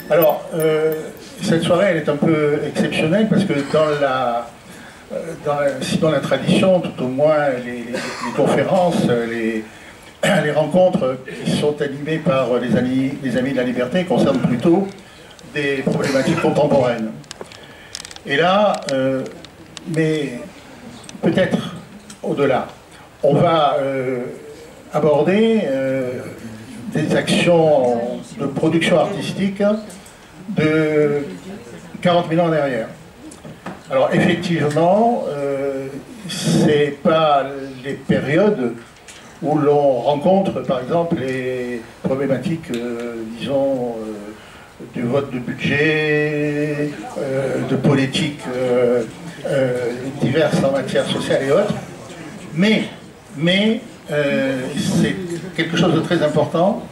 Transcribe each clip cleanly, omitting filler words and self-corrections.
Alors, cette soirée, elle est un peu exceptionnelle parce que dans la tradition, tout au moins les conférences, les rencontres qui sont animées par les Amis de la Liberté concernent plutôt des problématiques contemporaines. Et là, mais peut-être au-delà, on va aborder des actions de production artistique de 40 000 ans derrière. Alors effectivement, c'est pas les périodes où l'on rencontre par exemple les problématiques, disons, du vote de budget, de politiques diverses en matière sociale et autres, mais c'est quelque chose de très important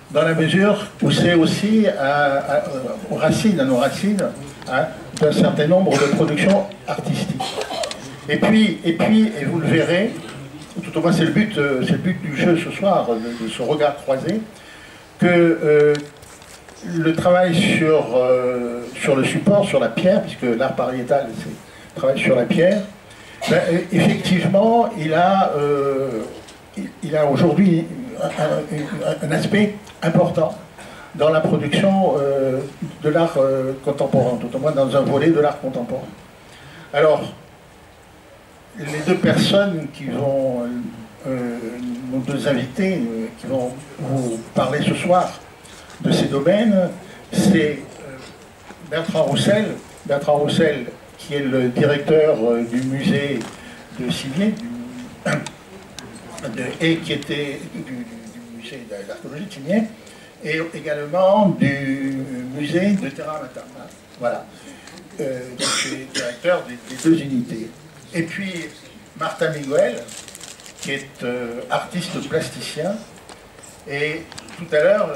dans la mesure où c'est aussi à nos racines, hein, d'un certain nombre de productions artistiques. Et vous le verrez, tout au moins c'est le but du jeu ce soir, de ce regard croisé, que le travail sur le support, sur la pierre, puisque l'art pariétal c'est le travail sur la pierre, ben, effectivement il a aujourd'hui un aspect important dans la production de l'art contemporain, tout au moins dans un volet de l'art contemporain. Alors, les deux personnes qui vont, nos deux invités, qui vont vous parler ce soir de ces domaines, c'est Bertrand Roussel, qui est le directeur du musée de Cimiez, et qui était du musée d'archéologie de Cimiez, et également du musée de Terra Amata. Voilà. Donc c'est directeur des deux unités. Et puis Martin Miguel, qui est artiste plasticien, et tout à l'heure,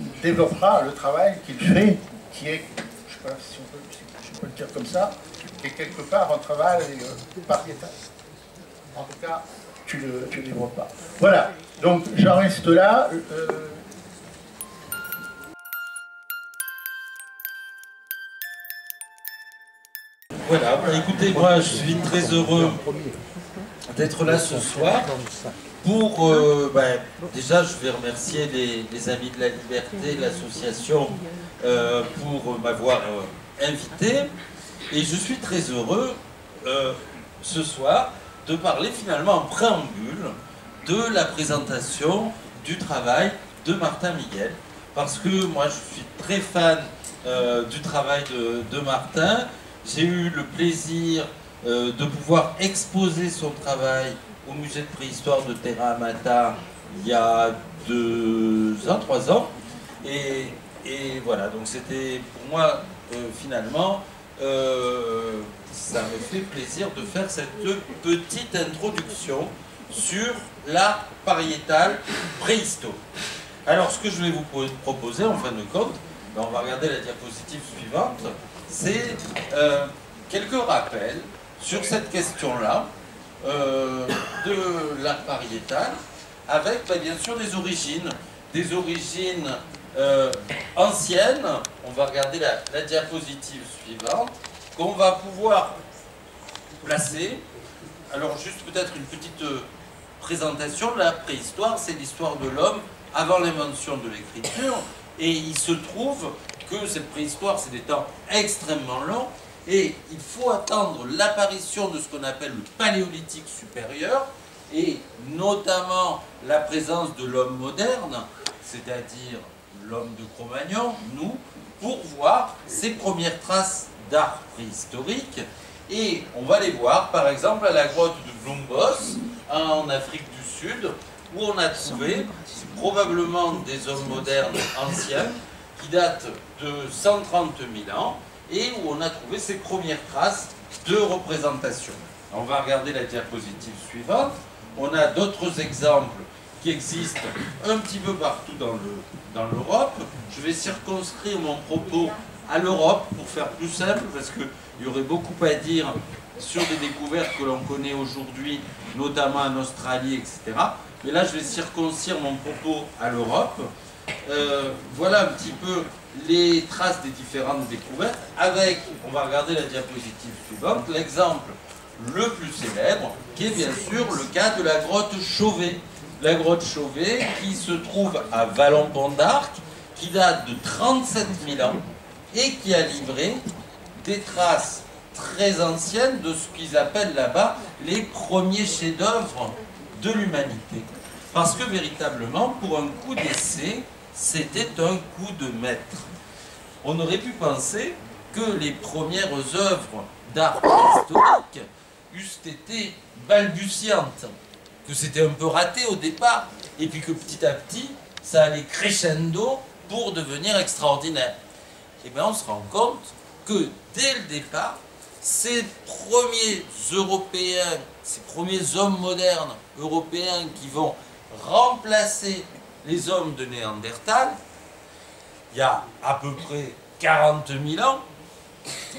il développera le travail qu'il fait, qui est, je ne sais pas si on peut le dire comme ça, qui est quelque part un travail pariétal. En tout cas, tu ne développes pas. Voilà, donc j'en reste là. Voilà, bah, écoutez, moi je suis très heureux d'être là ce soir pour, déjà je vais remercier les Amis de la Liberté, l'association, pour m'avoir invité, et je suis très heureux ce soir de parler finalement en préambule de la présentation du travail de Martin Miguel, parce que moi je suis très fan du travail de Martin. J'ai eu le plaisir de pouvoir exposer son travail au musée de préhistoire de Terra Amata il y a 3 ans. Et voilà, donc c'était pour moi finalement, ça me fait plaisir de faire cette petite introduction sur l'art pariétal préhistorique. Alors ce que je vais vous proposer en fin de compte, ben, on va regarder la diapositive suivante, c'est quelques rappels sur cette question-là de l'art pariétal, avec bien sûr des origines anciennes. On va regarder la diapositive suivante, qu'on va pouvoir placer. Alors juste peut-être une petite présentation. La préhistoire, c'est l'histoire de l'homme avant l'invention de l'écriture, et il se trouve que cette préhistoire, c'est des temps extrêmement longs, et il faut attendre l'apparition de ce qu'on appelle le paléolithique supérieur, et notamment la présence de l'homme moderne, c'est-à-dire l'homme de Cro-Magnon, nous, pour voir ces premières traces d'art préhistorique. Et on va les voir, par exemple, à la grotte de Blombos, en Afrique du Sud, où on a trouvé probablement des hommes modernes anciens, qui datent de 130 000 ans, et où on a trouvé ces premières traces de représentation. On va regarder la diapositive suivante. On a d'autres exemples qui existent un petit peu partout dans l'Europe. Je vais circonscrire mon propos à l'Europe pour faire plus simple, parce qu'il y aurait beaucoup à dire sur des découvertes que l'on connaît aujourd'hui, notamment en Australie, etc. Mais là, je vais circoncire mon propos à l'Europe. Voilà un petit peu les traces des différentes découvertes avec, on va regarder la diapositive suivante, l'exemple le plus célèbre, qui est bien sûr le cas de la grotte Chauvet. La grotte Chauvet qui se trouve à Vallon-Pont d'Arc, qui date de 37 000 ans et qui a livré des traces très anciennes de ce qu'ils appellent là-bas les premiers chefs-d'œuvre de l'humanité. Parce que véritablement, pour un coup d'essai, c'était un coup de maître. On aurait pu penser que les premières œuvres d'art préhistorique eussent été balbutiantes, que c'était un peu raté au départ, et puis que petit à petit, ça allait crescendo pour devenir extraordinaire. Et bien on se rend compte que dès le départ, ces premiers Européens, ces premiers hommes modernes européens qui vont remplacer les hommes de Néandertal, il y a à peu près 40 000 ans,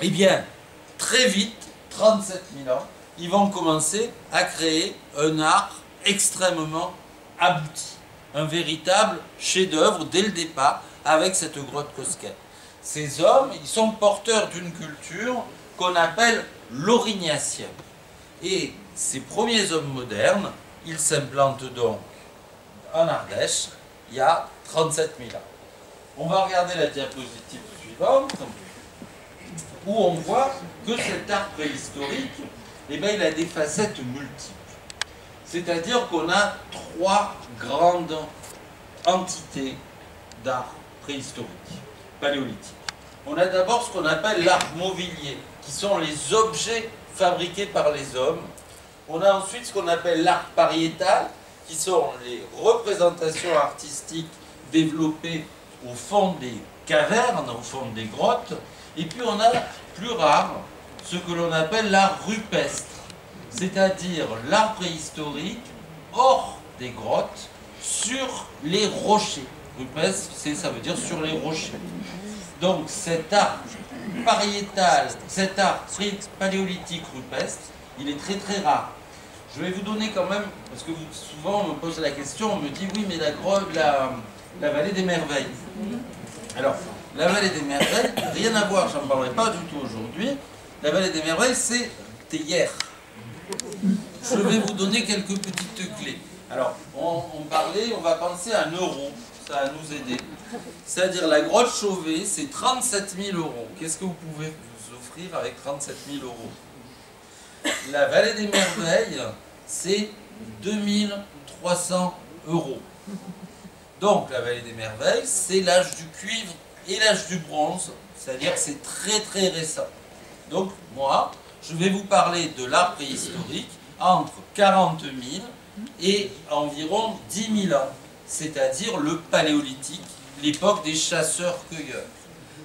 eh bien, très vite, 37 000 ans, ils vont commencer à créer un art extrêmement abouti. Un véritable chef-d'œuvre dès le départ avec cette grotte Cosquet. Ces hommes, ils sont porteurs d'une culture qu'on appelle l'aurignacienne. Et ces premiers hommes modernes, ils s'implantent donc en Ardèche il y a 37 000 ans. On va regarder la diapositive suivante, où on voit que cet art préhistorique, eh bien, il a des facettes multiples. C'est-à-dire qu'on a trois grandes entités d'art préhistorique, paléolithique. On a d'abord ce qu'on appelle l'art mobilier, qui sont les objets fabriqués par les hommes. On a ensuite ce qu'on appelle l'art pariétal, qui sont les représentations artistiques développées au fond des cavernes, au fond des grottes. Et puis on a, plus rare, ce que l'on appelle l'art rupestre, c'est-à-dire l'art préhistorique hors des grottes, sur les rochers. Rupestre, ça veut dire sur les rochers. Donc cet art pariétal, cet art paléolithique rupestre, il est très très rare. Je vais vous donner quand même, parce que souvent on me pose la question, on me dit oui mais la vallée des merveilles. Alors, la vallée des merveilles, rien à voir, j'en parlerai pas du tout aujourd'hui. La vallée des merveilles, c'était hier. Je vais vous donner quelques petites clés. Alors, on parlait, on va penser à un euro, ça va nous aider. C'est-à-dire la grotte Chauvet, c'est 37 000 euros. Qu'est-ce que vous pouvez vous offrir avec 37 000 euros? La vallée des merveilles, c'est 2300 euros. Donc la vallée des merveilles, c'est l'âge du cuivre et l'âge du bronze, c'est-à-dire que c'est très très récent. Donc moi, je vais vous parler de l'art préhistorique entre 40 000 et environ 10 000 ans, c'est-à-dire le paléolithique, l'époque des chasseurs-cueilleurs.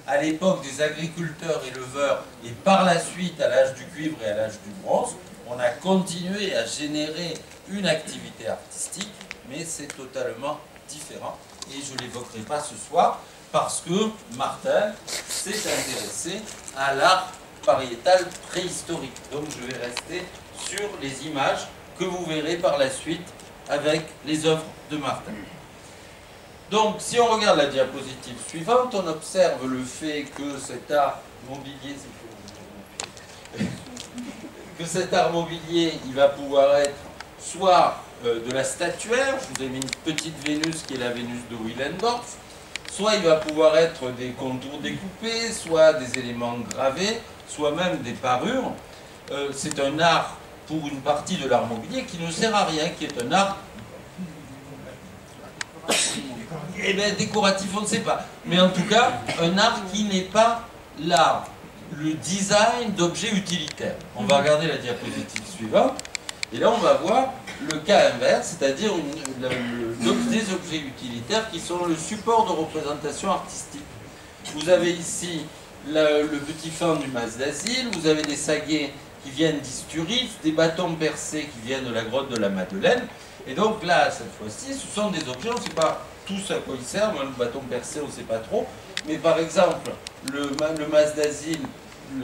À l'époque des agriculteurs-éleveurs et par la suite à l'âge du cuivre et à l'âge du bronze, on a continué à générer une activité artistique, mais c'est totalement différent. Et je ne l'évoquerai pas ce soir parce que Martin s'est intéressé à l'art pariétal préhistorique. Donc je vais rester sur les images que vous verrez par la suite avec les œuvres de Martin. Donc, si on regarde la diapositive suivante, on observe le fait que cet art mobilier, il va pouvoir être soit de la statuaire, je vous ai mis une petite Vénus qui est la Vénus de Willendorf, soit il va pouvoir être des contours découpés, soit des éléments gravés, soit même des parures. C'est un art, pour une partie de l'art mobilier, qui ne sert à rien, qui est un art eh bien, décoratif, on ne sait pas. Mais en tout cas, un art qui n'est pas l'art, le design d'objets utilitaires. On va regarder la diapositive suivante. Et là, on va voir le cas inverse, c'est-à-dire des objets utilitaires qui sont le support de représentation artistique. Vous avez ici le petit fan du mas d'asile, vous avez des saguets qui viennent d'Isturis, des bâtons percés qui viennent de la grotte de la Madeleine. Et donc là, cette fois-ci, ce sont des objets, on ne sait pas tous à quoi ils servent, le bâton percé, on ne sait pas trop. Mais par exemple, le mas d'asile,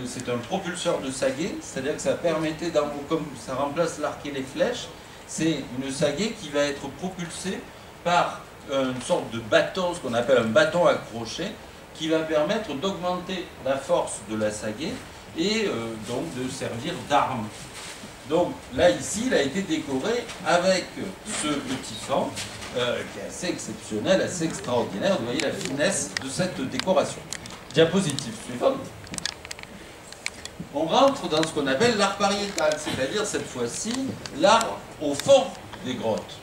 c'est un propulseur de saguet, c'est-à-dire que ça permettait, comme ça remplace l'arc et les flèches, c'est une saguet qui va être propulsée par une sorte de bâton, ce qu'on appelle un bâton accroché, qui va permettre d'augmenter la force de la sagaie et donc de servir d'arme. Donc là, ici, il a été décoré avec ce petit fan qui est assez exceptionnel, assez extraordinaire. Vous voyez la finesse de cette décoration. Diapositive suivante. On rentre dans ce qu'on appelle l'art pariétal, c'est-à-dire cette fois-ci l'art au fond des grottes,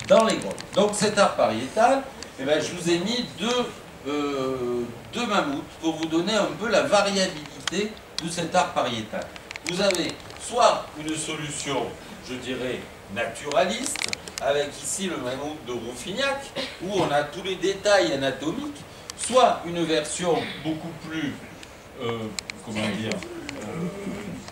dans les grottes. Donc cet art pariétal, eh bien, je vous ai mis deux mammouths pour vous donner un peu la variabilité de cet art pariétal. Vous avez soit une solution, je dirais, naturaliste, avec ici le mammouth de Rouffignac, où on a tous les détails anatomiques, soit une version beaucoup plus, comment dire,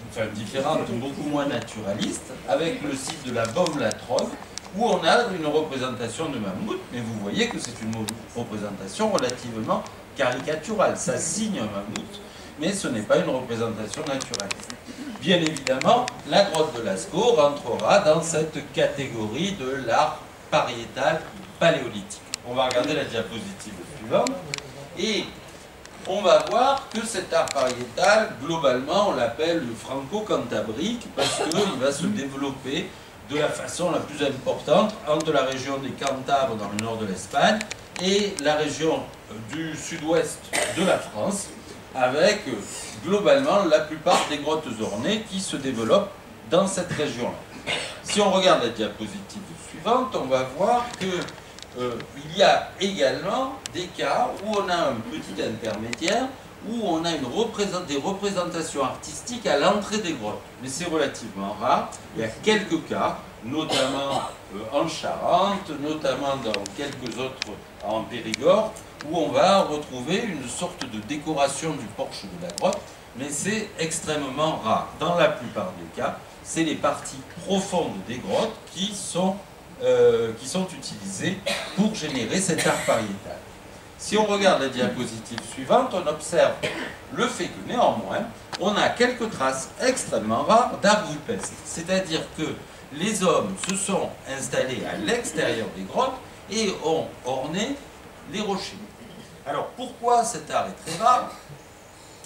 enfin différente, beaucoup moins naturaliste, avec le site de la Baume-la-Trove, où on a une représentation de mammouth, mais vous voyez que c'est une représentation relativement caricaturale. Ça signe un mammouth, mais ce n'est pas une représentation naturaliste. Bien évidemment, la grotte de Lascaux rentrera dans cette catégorie de l'art pariétal paléolithique. On va regarder la diapositive suivante, et on va voir que cet art pariétal, globalement, on l'appelle le franco-cantabrique, parce qu'il va se développer de la façon la plus importante entre la région des Cantabres dans le nord de l'Espagne et la région du sud-ouest de la France, avec globalement la plupart des grottes ornées qui se développent dans cette région-là. Si on regarde la diapositive suivante, on va voir que il y a également des cas où on a un petit intermédiaire, où on a des représentations artistiques à l'entrée des grottes. Mais c'est relativement rare. Il y a quelques cas, notamment en Charente, notamment dans quelques autres en Périgord, où on va retrouver une sorte de décoration du porche de la grotte, mais c'est extrêmement rare. Dans la plupart des cas, c'est les parties profondes des grottes qui sont utilisées pour générer cet art pariétal. Si on regarde la diapositive suivante, on observe le fait que néanmoins, on a quelques traces extrêmement rares d'art rupestre. C'est-à-dire que les hommes se sont installés à l'extérieur des grottes et ont orné les rochers. Alors pourquoi cet art est très rare?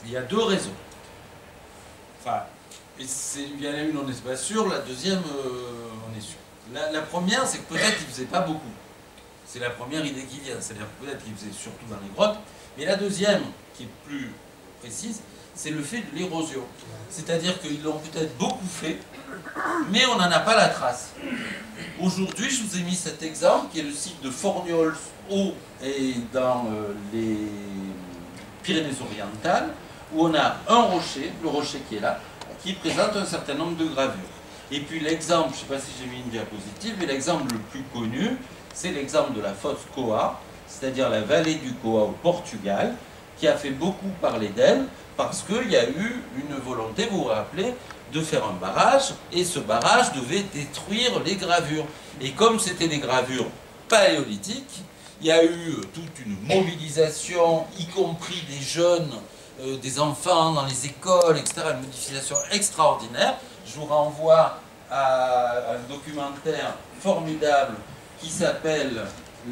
Il y a deux raisons. Enfin, il y en a une, on n'est pas sûr, la deuxième, on est sûr. La première, c'est que peut-être il ne faisait pas beaucoup. C'est la première idée qui vient, c'est-à-dire que peut-être qu'il faisait surtout dans les grottes. Mais la deuxième, qui est plus précise, c'est le fait de l'érosion. C'est-à-dire qu'ils l'ont peut-être beaucoup fait, mais on n'en a pas la trace. Aujourd'hui, je vous ai mis cet exemple, qui est le site de Forgnolles, et dans les Pyrénées-Orientales, où on a un rocher, le rocher qui est là, qui présente un certain nombre de gravures. Et puis l'exemple, je ne sais pas si j'ai mis une diapositive, mais l'exemple le plus connu, c'est l'exemple de la fosse Coa, c'est-à-dire la vallée du Coa au Portugal, qui a fait beaucoup parler d'elle, parce qu'il y a eu une volonté, vous vous rappelez, de faire un barrage, et ce barrage devait détruire les gravures. Et comme c'était des gravures paléolithiques, il y a eu toute une mobilisation, y compris des jeunes, des enfants dans les écoles, etc., une mobilisation extraordinaire. Je vous renvoie à un documentaire formidable qui s'appelle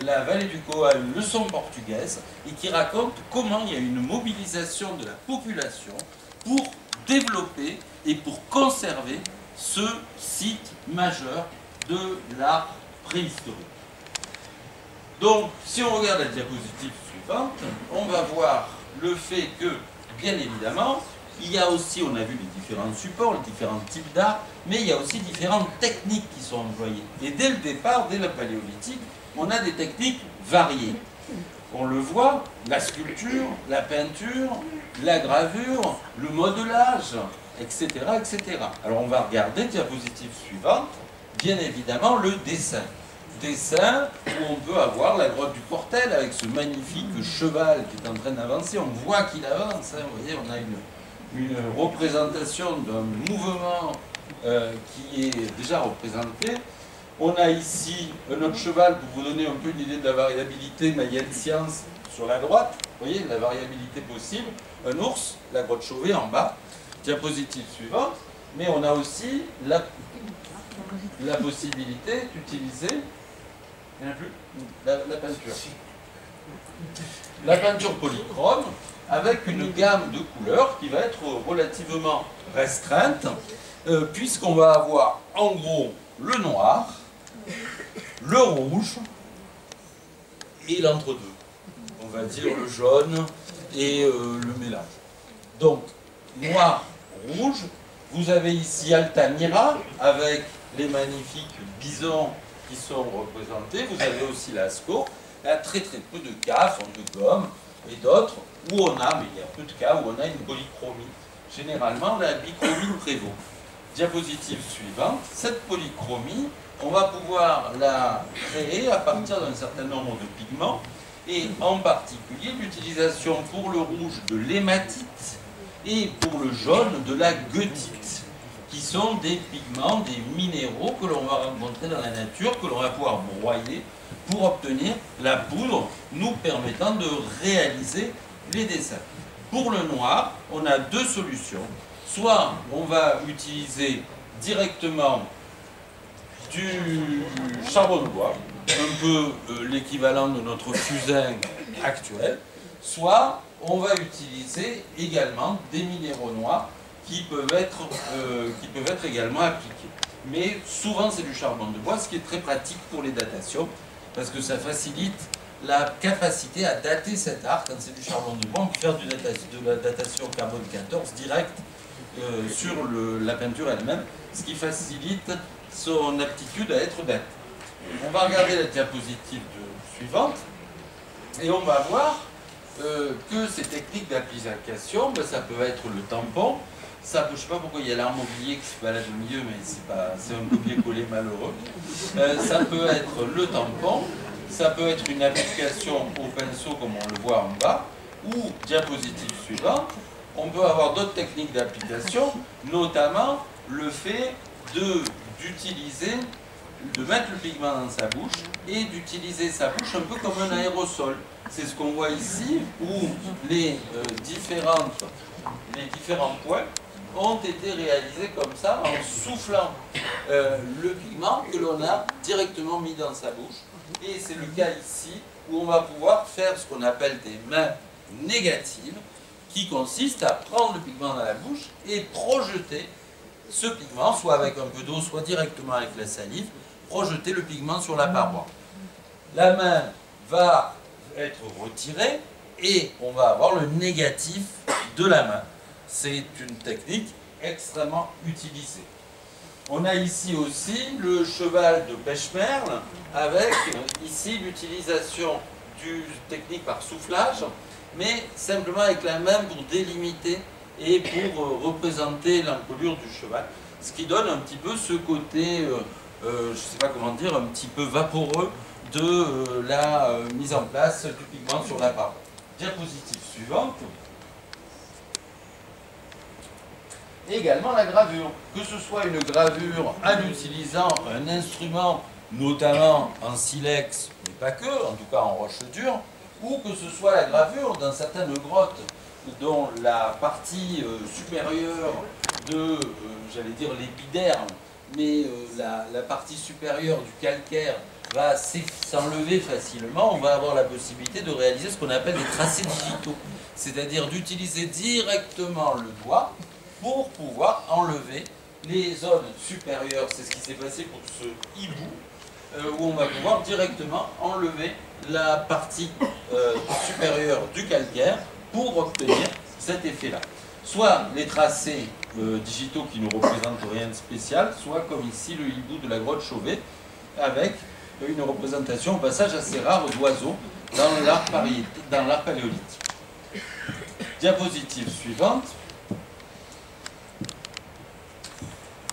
La vallée du Coa, une leçon portugaise, et qui raconte comment il y a une mobilisation de la population pour développer et pour conserver ce site majeur de l'art préhistorique. Donc, si on regarde la diapositive suivante, on va voir le fait que, bien évidemment, il y a aussi, on a vu les différents supports, les différents types d'art, mais il y a aussi différentes techniques qui sont employées. Et dès le départ, dès le paléolithique, on a des techniques variées. On le voit, la sculpture, la peinture, la gravure, le modelage, etc., etc. Alors on va regarder, diapositive suivante, bien évidemment le dessin. Dessin où on peut avoir la grotte du Portel avec ce magnifique cheval qui est en train d'avancer. On voit qu'il avance, hein. Vous voyez, on a une représentation d'un mouvement qui est déjà représenté. On a ici un autre cheval pour vous donner un peu une idée de la variabilité, mais il y a une science sur la droite. Vous voyez, la variabilité possible. Un ours, la grotte Chauvet en bas. Diapositive suivante. Mais on a aussi la possibilité d'utiliser, il n'y en a plus, la peinture. La peinture polychrome avec une gamme de couleurs qui va être relativement restreinte, puisqu'on va avoir en gros le noir, le rouge et l'entre-deux. On va dire le jaune et le mélange. Donc, noir, rouge, vous avez ici Altamira avec les magnifiques bisons qui sont représentés. Vous avez aussi Lascaux. Il y a très très peu de cas, sont de gomme, et d'autres où on a, mais il y a peu de cas où on a une polychromie. Généralement, la bichromie prévaut. Diapositive suivante. Cette polychromie, on va pouvoir la créer à partir d'un certain nombre de pigments, et en particulier l'utilisation pour le rouge de l'hématite et pour le jaune de la goethite, qui sont des pigments, des minéraux que l'on va rencontrer dans la nature, que l'on va pouvoir broyer pour obtenir la poudre nous permettant de réaliser les dessins. Pour le noir, on a deux solutions. Soit on va utiliser directement du charbon de bois, un peu l'équivalent de notre fusain actuel, soit on va utiliser également des minéraux noirs qui peuvent être également appliqués. Mais souvent c'est du charbon de bois, ce qui est très pratique pour les datations, parce que ça facilite la capacité à dater cet art. Quand c'est du charbon de bois, on peut faire de la datation carbone 14 directe sur la peinture elle-même, ce qui facilite son aptitude à être daté. On va regarder la diapositive suivante et on va voir que ces techniques d'application, ben, ça peut être le tampon. Ça, je ne sais pas pourquoi il y a l'arme oubliée qui se balade au milieu, mais c'est un copier-coller malheureux. Ça peut être le tampon, ça peut être une application au pinceau comme on le voit en bas, ou diapositive suivante, on peut avoir d'autres techniques d'application, notamment le fait de mettre le pigment dans sa bouche et d'utiliser sa bouche un peu comme un aérosol. C'est ce qu'on voit ici, où les différents points ont été réalisés comme ça, en soufflant le pigment que l'on a directement mis dans sa bouche. Et c'est le cas ici, où on va pouvoir faire ce qu'on appelle des mains négatives, qui consiste à prendre le pigment dans la bouche et projeter ce pigment, soit avec un peu d'eau, soit directement avec la salive, projeter le pigment sur la paroi. La main va être retirée et on va avoir le négatif de la main. C'est une technique extrêmement utilisée. On a ici aussi le cheval de pêche-merle avec ici l'utilisation du technique par soufflage, mais simplement avec la main pour délimiter et pour représenter l'encolure du cheval, ce qui donne un petit peu ce côté, je ne sais pas comment dire, un petit peu vaporeux de la mise en place du pigment sur la paroi. Diapositive suivante. Et également la gravure, que ce soit une gravure en utilisant un instrument, notamment en silex, mais pas que, en tout cas en roche dure, ou que ce soit la gravure dans certaines grottes dont la partie supérieure de, j'allais dire l'épiderme, mais la partie supérieure du calcaire va s'enlever facilement, on va avoir la possibilité de réaliser ce qu'on appelle des tracés digitaux, c'est-à-dire d'utiliser directement le doigt pour pouvoir enlever les zones supérieures. C'est ce qui s'est passé pour ce hibou, où on va pouvoir directement enlever la partie supérieure du calcaire pour obtenir cet effet-là. Soit les tracés digitaux qui ne représentent rien de spécial, soit comme ici le hibou de la grotte Chauvet, avec une représentation au passage assez rare d'oiseaux dans l'art paléolithique. Diapositive suivante.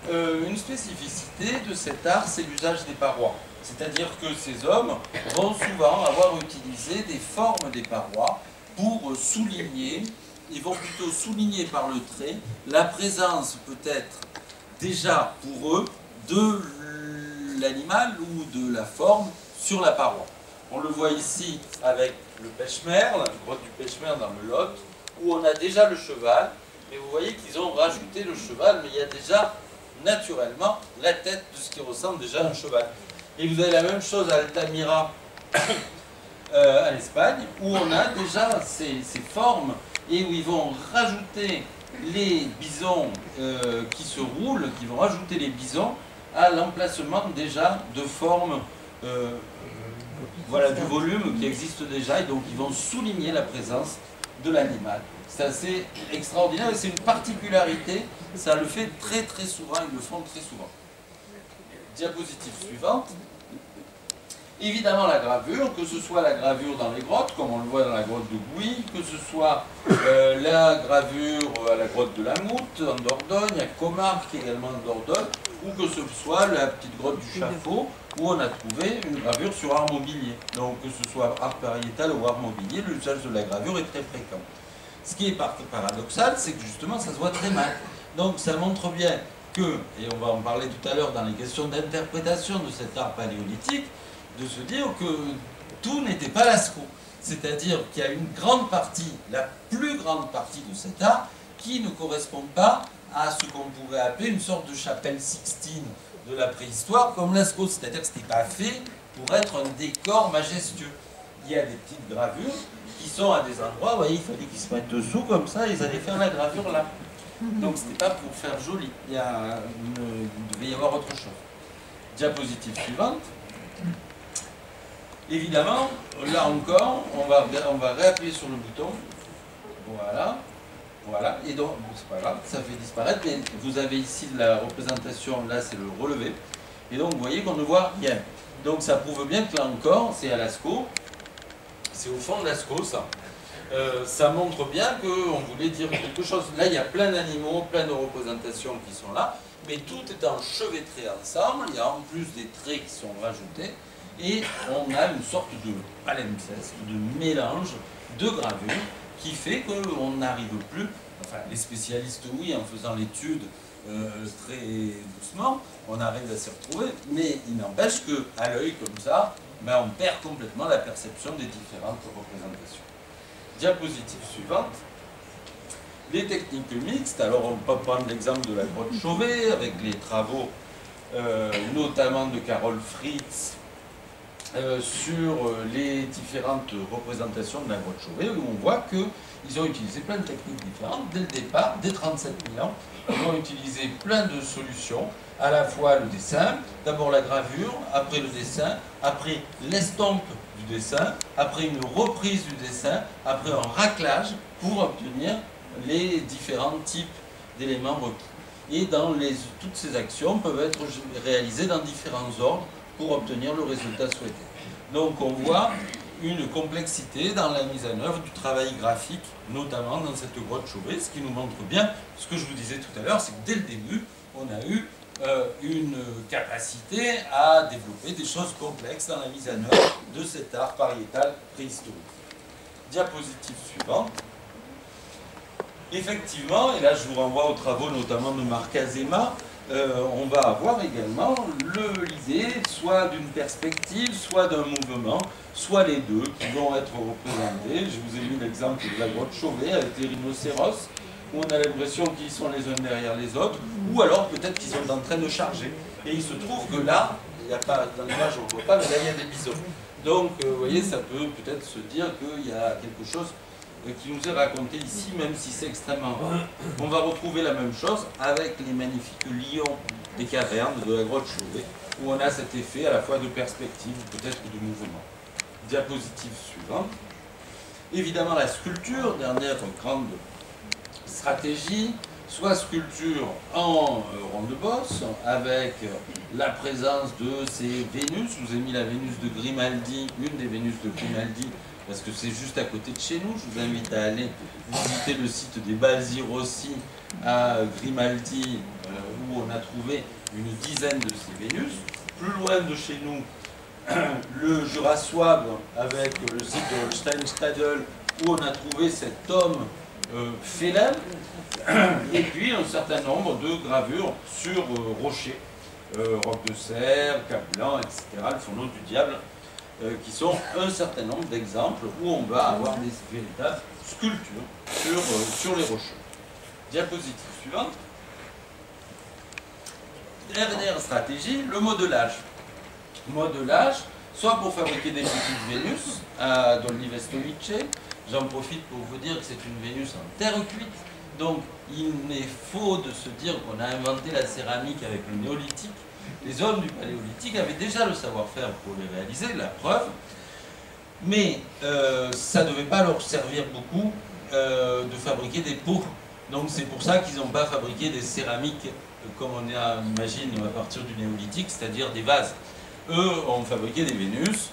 Une spécificité de cet art, c'est l'usage des parois. C'est-à-dire que ces hommes vont souvent avoir utilisé des formes des parois pour souligner, ils vont plutôt souligner par le trait la présence peut-être déjà pour eux de l'animal ou de la forme sur la paroi. On le voit ici avec le pêche-merle, la grotte du pêche-merle dans le Lot, où on a déjà le cheval, mais vous voyez qu'ils ont rajouté le cheval, mais il y a déjà naturellement la tête de ce qui ressemble déjà à un cheval. Et vous avez la même chose à Altamira en Espagne, où on a déjà ces formes et où ils vont rajouter les bisons qui se roulent, qui vont rajouter les bisons à l'emplacement déjà de formes voilà, du volume qui existe déjà, et donc ils vont souligner la présence de l'animal. C'est assez extraordinaire et c'est une particularité, ça le fait très très souvent, ils le font très souvent. Diapositive suivante. Évidemment la gravure, que ce soit la gravure dans les grottes, comme on le voit dans la grotte de Gouy, que ce soit la gravure à la grotte de la Moute en Dordogne, à Comarque également en Dordogne, ou que ce soit la petite grotte du Chafaud, où on a trouvé une gravure sur art mobilier. Donc que ce soit art pariétal ou art mobilier, l'usage de la gravure est très fréquent. Ce qui est paradoxal, c'est que justement ça se voit très mal. Donc ça montre bien que, et on va en parler tout à l'heure dans les questions d'interprétation de cet art paléolithique, de se dire que tout n'était pas Lascaux. C'est-à-dire qu'il y a une grande partie, la plus grande partie de cet art, qui ne correspond pas à ce qu'on pourrait appeler une sorte de chapelle sixtine de la préhistoire, comme Lascaux. C'est-à-dire que ce n'était pas fait pour être un décor majestueux. Il y a des petites gravures qui sont à des endroits, vous voyez, il fallait qu'ils se mettent dessous comme ça, ils allaient faire la gravure là. Donc ce n'était pas pour faire joli, il devait y avoir autre chose. Diapositive suivante. Évidemment, là encore, on va réappuyer sur le bouton. Voilà. Voilà. Et donc, c'est pas grave, ça fait disparaître, mais vous avez ici la représentation, là c'est le relevé. Et donc vous voyez qu'on ne voit rien. Donc ça prouve bien que là encore, c'est à Lascaux. C'est au fond de Lascaux, ça. Ça montre bien qu'on voulait dire quelque chose. Là, il y a plein d'animaux, plein de représentations qui sont là, mais tout est enchevêtré ensemble. Il y a en plus des traits qui sont rajoutés. Et on a une sorte de palimpseste, de mélange de gravures qui fait qu'on n'arrive plus, enfin les spécialistes oui, en faisant l'étude très doucement, on arrive à s'y retrouver, mais il n'empêche qu'à l'œil comme ça, ben, on perd complètement la perception des différentes représentations. Diapositive suivante. Les techniques mixtes, alors on peut prendre l'exemple de la grotte Chauvet avec les travaux notamment de Carole Fritz, sur les différentes représentations de la grotte Chauvet, où on voit qu'ils ont utilisé plein de techniques différentes. Dès le départ, dès 37 000 ans, ils ont utilisé plein de solutions, à la fois le dessin, d'abord la gravure, après le dessin, après l'estompe du dessin, après une reprise du dessin, après un raclage, pour obtenir les différents types d'éléments requis. Et toutes ces actions peuvent être réalisées dans différents ordres, pour obtenir le résultat souhaité. Donc on voit une complexité dans la mise en œuvre du travail graphique, notamment dans cette grotte Chauvet, ce qui nous montre bien ce que je vous disais tout à l'heure, c'est que dès le début, on a eu une capacité à développer des choses complexes dans la mise en œuvre de cet art pariétal préhistorique. Diapositive suivante. Effectivement, et là je vous renvoie aux travaux notamment de Marc Azéma, on va avoir également l'idée soit d'une perspective, soit d'un mouvement, soit les deux qui vont être représentés. Je vous ai mis l'exemple de la grotte Chauvet avec les rhinocéros, où on a l'impression qu'ils sont les uns derrière les autres, ou alors peut-être qu'ils sont en train de charger. Et il se trouve que là, il n'y a pas, dans l'image on ne voit pas, mais là il y a des bisons. Donc vous voyez, ça peut peut-être se dire qu'il y a quelque chose qui nous est raconté ici, même si c'est extrêmement rare. On va retrouver la même chose avec les magnifiques lions des cavernes de la grotte Chauvet, où on a cet effet à la fois de perspective, peut-être de mouvement. Diapositive suivante. Évidemment la sculpture, dernière grande stratégie, soit sculpture en ronde-bosse, avec la présence de ces Vénus. Je vous ai mis la Vénus de Grimaldi, une des Vénus de Grimaldi, parce que c'est juste à côté de chez nous. Je vous invite à aller visiter le site des Balzi Rossi à Grimaldi, où on a trouvé une dizaine de ces Vénus. Plus loin de chez nous, le Jura Souabe, avec le site de Holstein-Stadel, où on a trouvé cet homme félin, et puis un certain nombre de gravures sur rochers, roc de serre, cap blanc, etc., le fourneau du diable, qui sont un certain nombre d'exemples où on va avoir des véritables sculptures sur les rochers. Diapositive suivante. Dernière stratégie, le modelage. Modelage, soit pour fabriquer des petites Vénus à Dolny Vestovice. J'en profite pour vous dire que c'est une Vénus en terre cuite. Donc il est faux de se dire qu'on a inventé la céramique avec le néolithique. Les hommes du paléolithique avaient déjà le savoir-faire pour les réaliser, la preuve. Mais ça ne devait pas leur servir beaucoup de fabriquer des pots. Donc c'est pour ça qu'ils n'ont pas fabriqué des céramiques comme on imagine à partir du néolithique, c'est-à-dire des vases. Eux ont fabriqué des Vénus,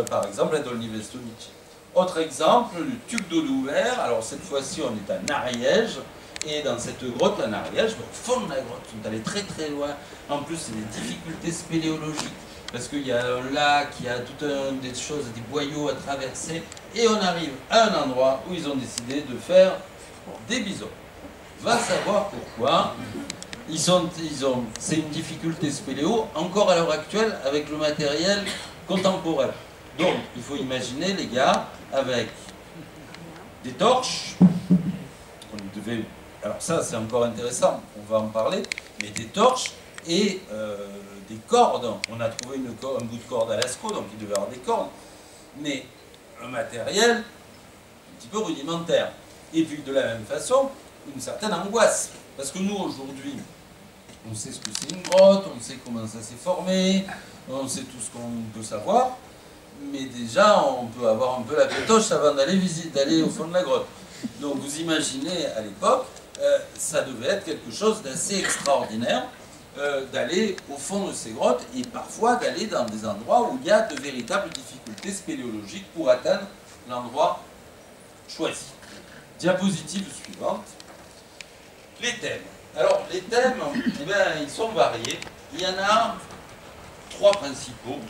par exemple à Dolny Vestovice. Autre exemple, le Tuc d'eau d'Ouvert. Alors cette fois-ci on est à Ariège, et dans cette grotte à Ariège, au fond de la grotte, on est allé très très loin. En plus c'est des difficultés spéléologiques, parce qu'il y a un lac, il y a toutes des choses, des boyaux à traverser, et on arrive à un endroit où ils ont décidé de faire des bisons. Va savoir pourquoi. C'est une difficulté spéléo, encore à l'heure actuelle, avec le matériel contemporain. Donc, il faut imaginer, les gars, avec des torches, alors ça, c'est encore intéressant, on va en parler, mais des torches et des cordes. On a trouvé un bout de corde à Lascaux, donc il devait avoir des cordes, mais un matériel un petit peu rudimentaire. Et puis, de la même façon, une certaine angoisse. Parce que nous, aujourd'hui, on sait ce que c'est une grotte, on sait comment ça s'est formé, on sait tout ce qu'on peut savoir, mais déjà, on peut avoir un peu la pétoche avant d'aller au fond de la grotte. Donc, vous imaginez, à l'époque, ça devait être quelque chose d'assez extraordinaire, d'aller au fond de ces grottes, et parfois d'aller dans des endroits où il y a de véritables difficultés spéléologiques pour atteindre l'endroit choisi. Diapositive suivante. Les thèmes. Alors, les thèmes, eh bien, ils sont variés. Il y en a 3 principaux.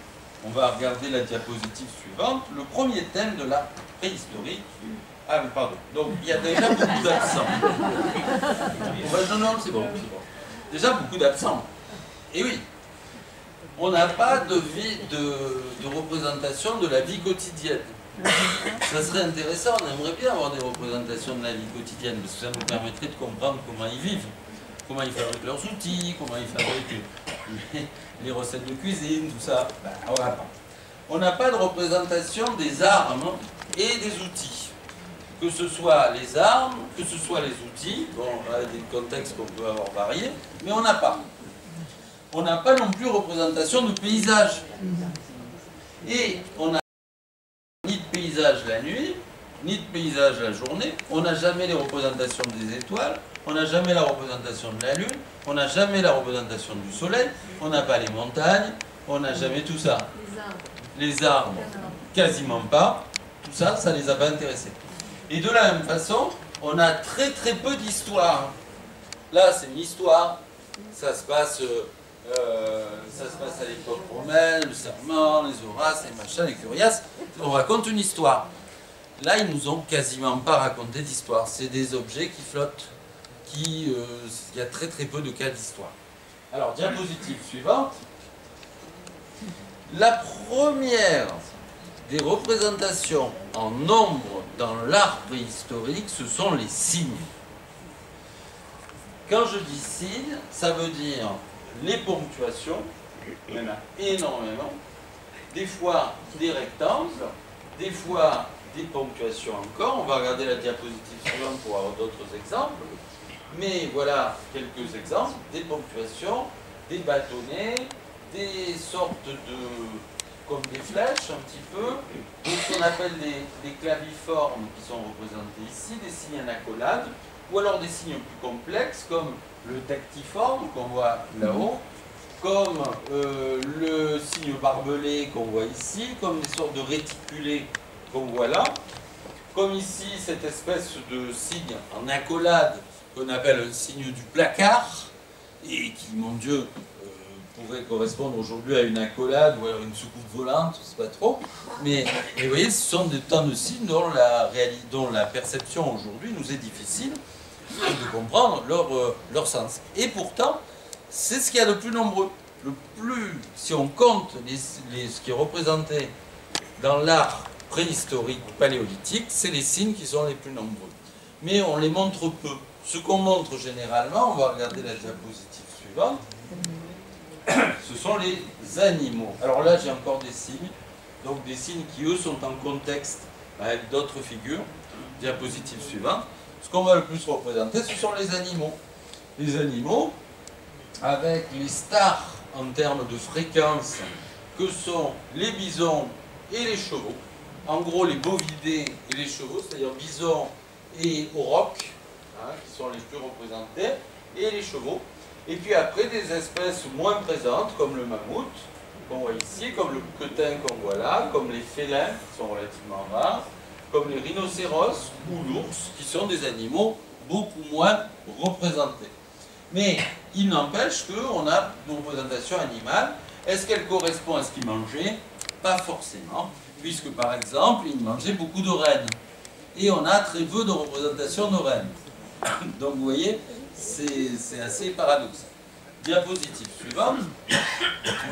On va regarder la diapositive suivante. Le premier thème de la préhistorie. Ah, mais pardon. Donc, il y a déjà beaucoup d'absents. Non, c'est bon, c'est bon. Déjà beaucoup d'absents. Et oui, on n'a pas de représentation de la vie quotidienne. Ça serait intéressant, on aimerait bien avoir des représentations de la vie quotidienne, parce que ça nous permettrait de comprendre comment ils vivent, comment ils fabriquent leurs outils, comment ils fabriquent les recettes de cuisine, tout ça. Ben, on n'a pas de représentation des armes et des outils. Que ce soit les armes, que ce soit les outils, bon, là, il y a des contextes qu'on peut avoir variés, mais on n'a pas. On n'a pas non plus représentation de paysage. Et on a ni de paysage la nuit, ni de paysage la journée, on n'a jamais les représentations des étoiles, on n'a jamais la représentation de la lune, on n'a jamais la représentation du soleil, on n'a pas les montagnes, on n'a jamais tout ça. Les arbres, quasiment pas, tout ça, ça ne les a pas intéressés. Et de la même façon, on a très très peu d'histoire. Là, c'est une histoire, ça se passe à l'époque romaine, le serment, les Horaces, les machins, les Curiaces. On raconte une histoire. Là, ils nous ont quasiment pas raconté d'histoire. C'est des objets qui flottent. Il y a très très peu de cas d'histoire. Alors, diapositive suivante. La première des représentations en nombre dans l'art préhistorique, ce sont les signes. Quand je dis signes, ça veut dire les ponctuations, il y en a énormément, des fois des rectangles, des fois des ponctuations encore. On va regarder la diapositive suivante pour avoir d'autres exemples. Mais voilà quelques exemples, des ponctuations, des bâtonnets, des sortes de... comme des flèches un petit peu, ce qu'on appelle des claviformes qui sont représentés ici, des signes en accolade, ou alors des signes plus complexes comme le tectiforme qu'on voit là-haut, comme le signe barbelé qu'on voit ici, comme des sortes de réticulés qu'on voit là, comme ici cette espèce de signe en accolade qu'on appelle un signe du placard, et qui, mon Dieu, pourrait correspondre aujourd'hui à une accolade ou à une soucoupe volante, je ne sais pas trop. Mais vous voyez, ce sont des tas de signes dont la perception aujourd'hui nous est difficile de comprendre leur sens. Et pourtant, c'est ce qu'il y a de plus nombreux. Si on compte ce qui est représenté dans l'art préhistorique paléolithique, c'est les signes qui sont les plus nombreux. Mais on les montre peu. Ce qu'on montre généralement, on va regarder la diapositive suivante, ce sont les animaux. Alors là, j'ai encore des signes. donc des signes qui eux sont en contexte avec d'autres figures. Diapositive suivante. Ce qu'on va le plus représenter, ce sont les animaux. Les animaux, avec les stars en termes de fréquence, que sont les bisons et les chevaux. En gros, les bovidés et les chevaux, c'est-à-dire bisons et aurochs, qui sont les plus représentés, et les chevaux. Et puis après, des espèces moins présentes, comme le mammouth, qu'on voit ici, comme le quetin qu'on voit là, comme les félins, qui sont relativement rares, comme les rhinocéros ou l'ours, qui sont des animaux beaucoup moins représentés. Mais il n'empêche qu'on a une représentation animale. Est-ce qu'elle correspond à ce qu'ils mangeaient? Pas forcément, puisque par exemple, ils mangeaient beaucoup de rennes. Et on a très peu de représentation de rennes. Donc vous voyez, c'est assez paradoxal. Diapositive suivante.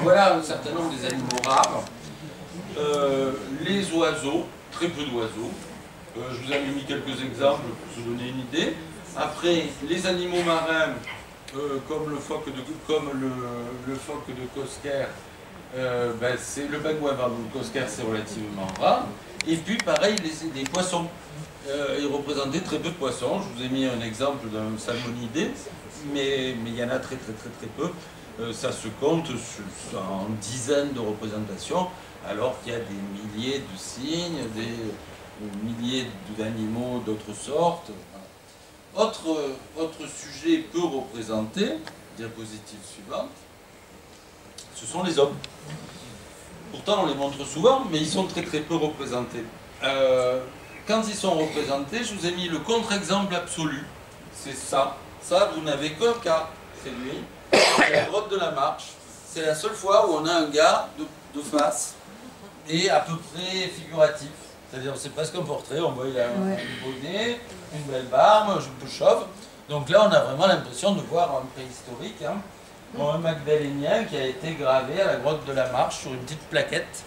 Voilà un certain nombre des animaux rares. Les oiseaux, très peu d'oiseaux. Je vous ai mis quelques exemples pour vous donner une idée. Après, les animaux marins, comme le phoque de Kosker, c'est le pingouin, pardon, le Kosker, c'est relativement rare. Et puis pareil, les poissons. Ils représentaient très peu de poissons. Je vous ai mis un exemple d'un salmonidé, mais il y en a très peu. Ça se compte en dizaines de représentations, alors qu'il y a des milliers de signes, des milliers d'animaux d'autres sortes. Autre sujet peu représenté, diapositive suivante, ce sont les hommes. Pourtant on les montre souvent, mais ils sont très peu représentés. Quand ils sont représentés, je vous ai mis le contre-exemple absolu. C'est ça. Ça, vous n'avez qu'un cas. C'est lui. C'est la grotte de la Marche. C'est la seule fois où on a un gars de face et à peu près figuratif. C'est-à-dire, c'est presque un portrait. On voit, il a un bonnet, une belle barbe, un peu chauve. Donc là, on a vraiment l'impression de voir un préhistorique. Un magdalénien qui a été gravé à la grotte de la Marche sur une petite plaquette.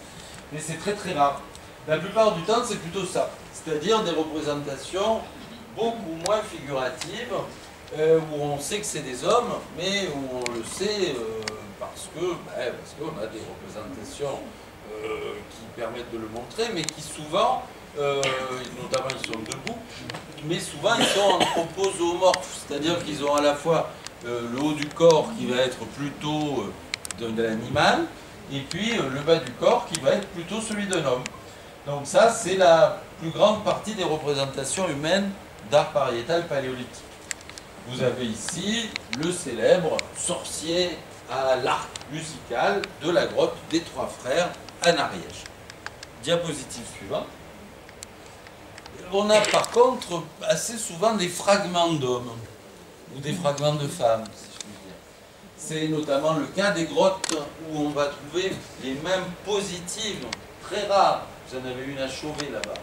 Mais c'est très rare. La plupart du temps, c'est plutôt ça. C'est-à-dire des représentations beaucoup moins figuratives, où on sait que c'est des hommes, mais où on le sait parce qu'on a des représentations qui permettent de le montrer, mais qui souvent, notamment ils sont debout, mais souvent ils sont anthropozoomorphes, c'est-à-dire qu'ils ont à la fois le haut du corps qui va être plutôt de l'animal, et puis le bas du corps qui va être plutôt celui d'un homme. Donc ça, c'est la plus grande partie des représentations humaines d'art pariétal paléolithique. Vous avez ici le célèbre sorcier à l'arc musical de la grotte des Trois Frères à Ariège. Diapositive suivante. On a par contre assez souvent des fragments d'hommes ou des fragments de femmes, si je puis dire. C'est notamment le cas des grottes où on va trouver les mains positives, très rares. Vous en avez une à Chauvet là-bas.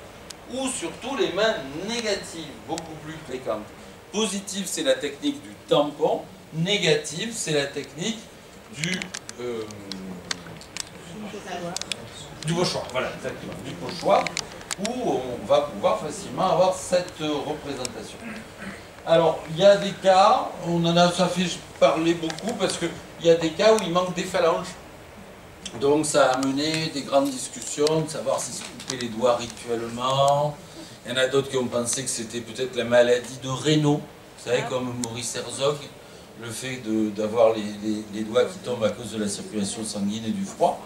Ou surtout les mains négatives, beaucoup plus fréquentes. Positive, c'est la technique du tampon. Négative, c'est la technique du pochoir. Voilà, exactement. Du pochoir, où on va pouvoir facilement avoir cette représentation. Alors, il y a des cas, ça fait parler beaucoup, parce qu'il y a des cas où il manque des phalanges. Donc ça a amené des grandes discussions de savoir si se couper les doigts rituellement. Il y en a d'autres qui ont pensé que c'était peut-être la maladie de Raynaud, vous savez, comme Maurice Herzog, le fait d'avoir les doigts qui tombent à cause de la circulation sanguine et du froid.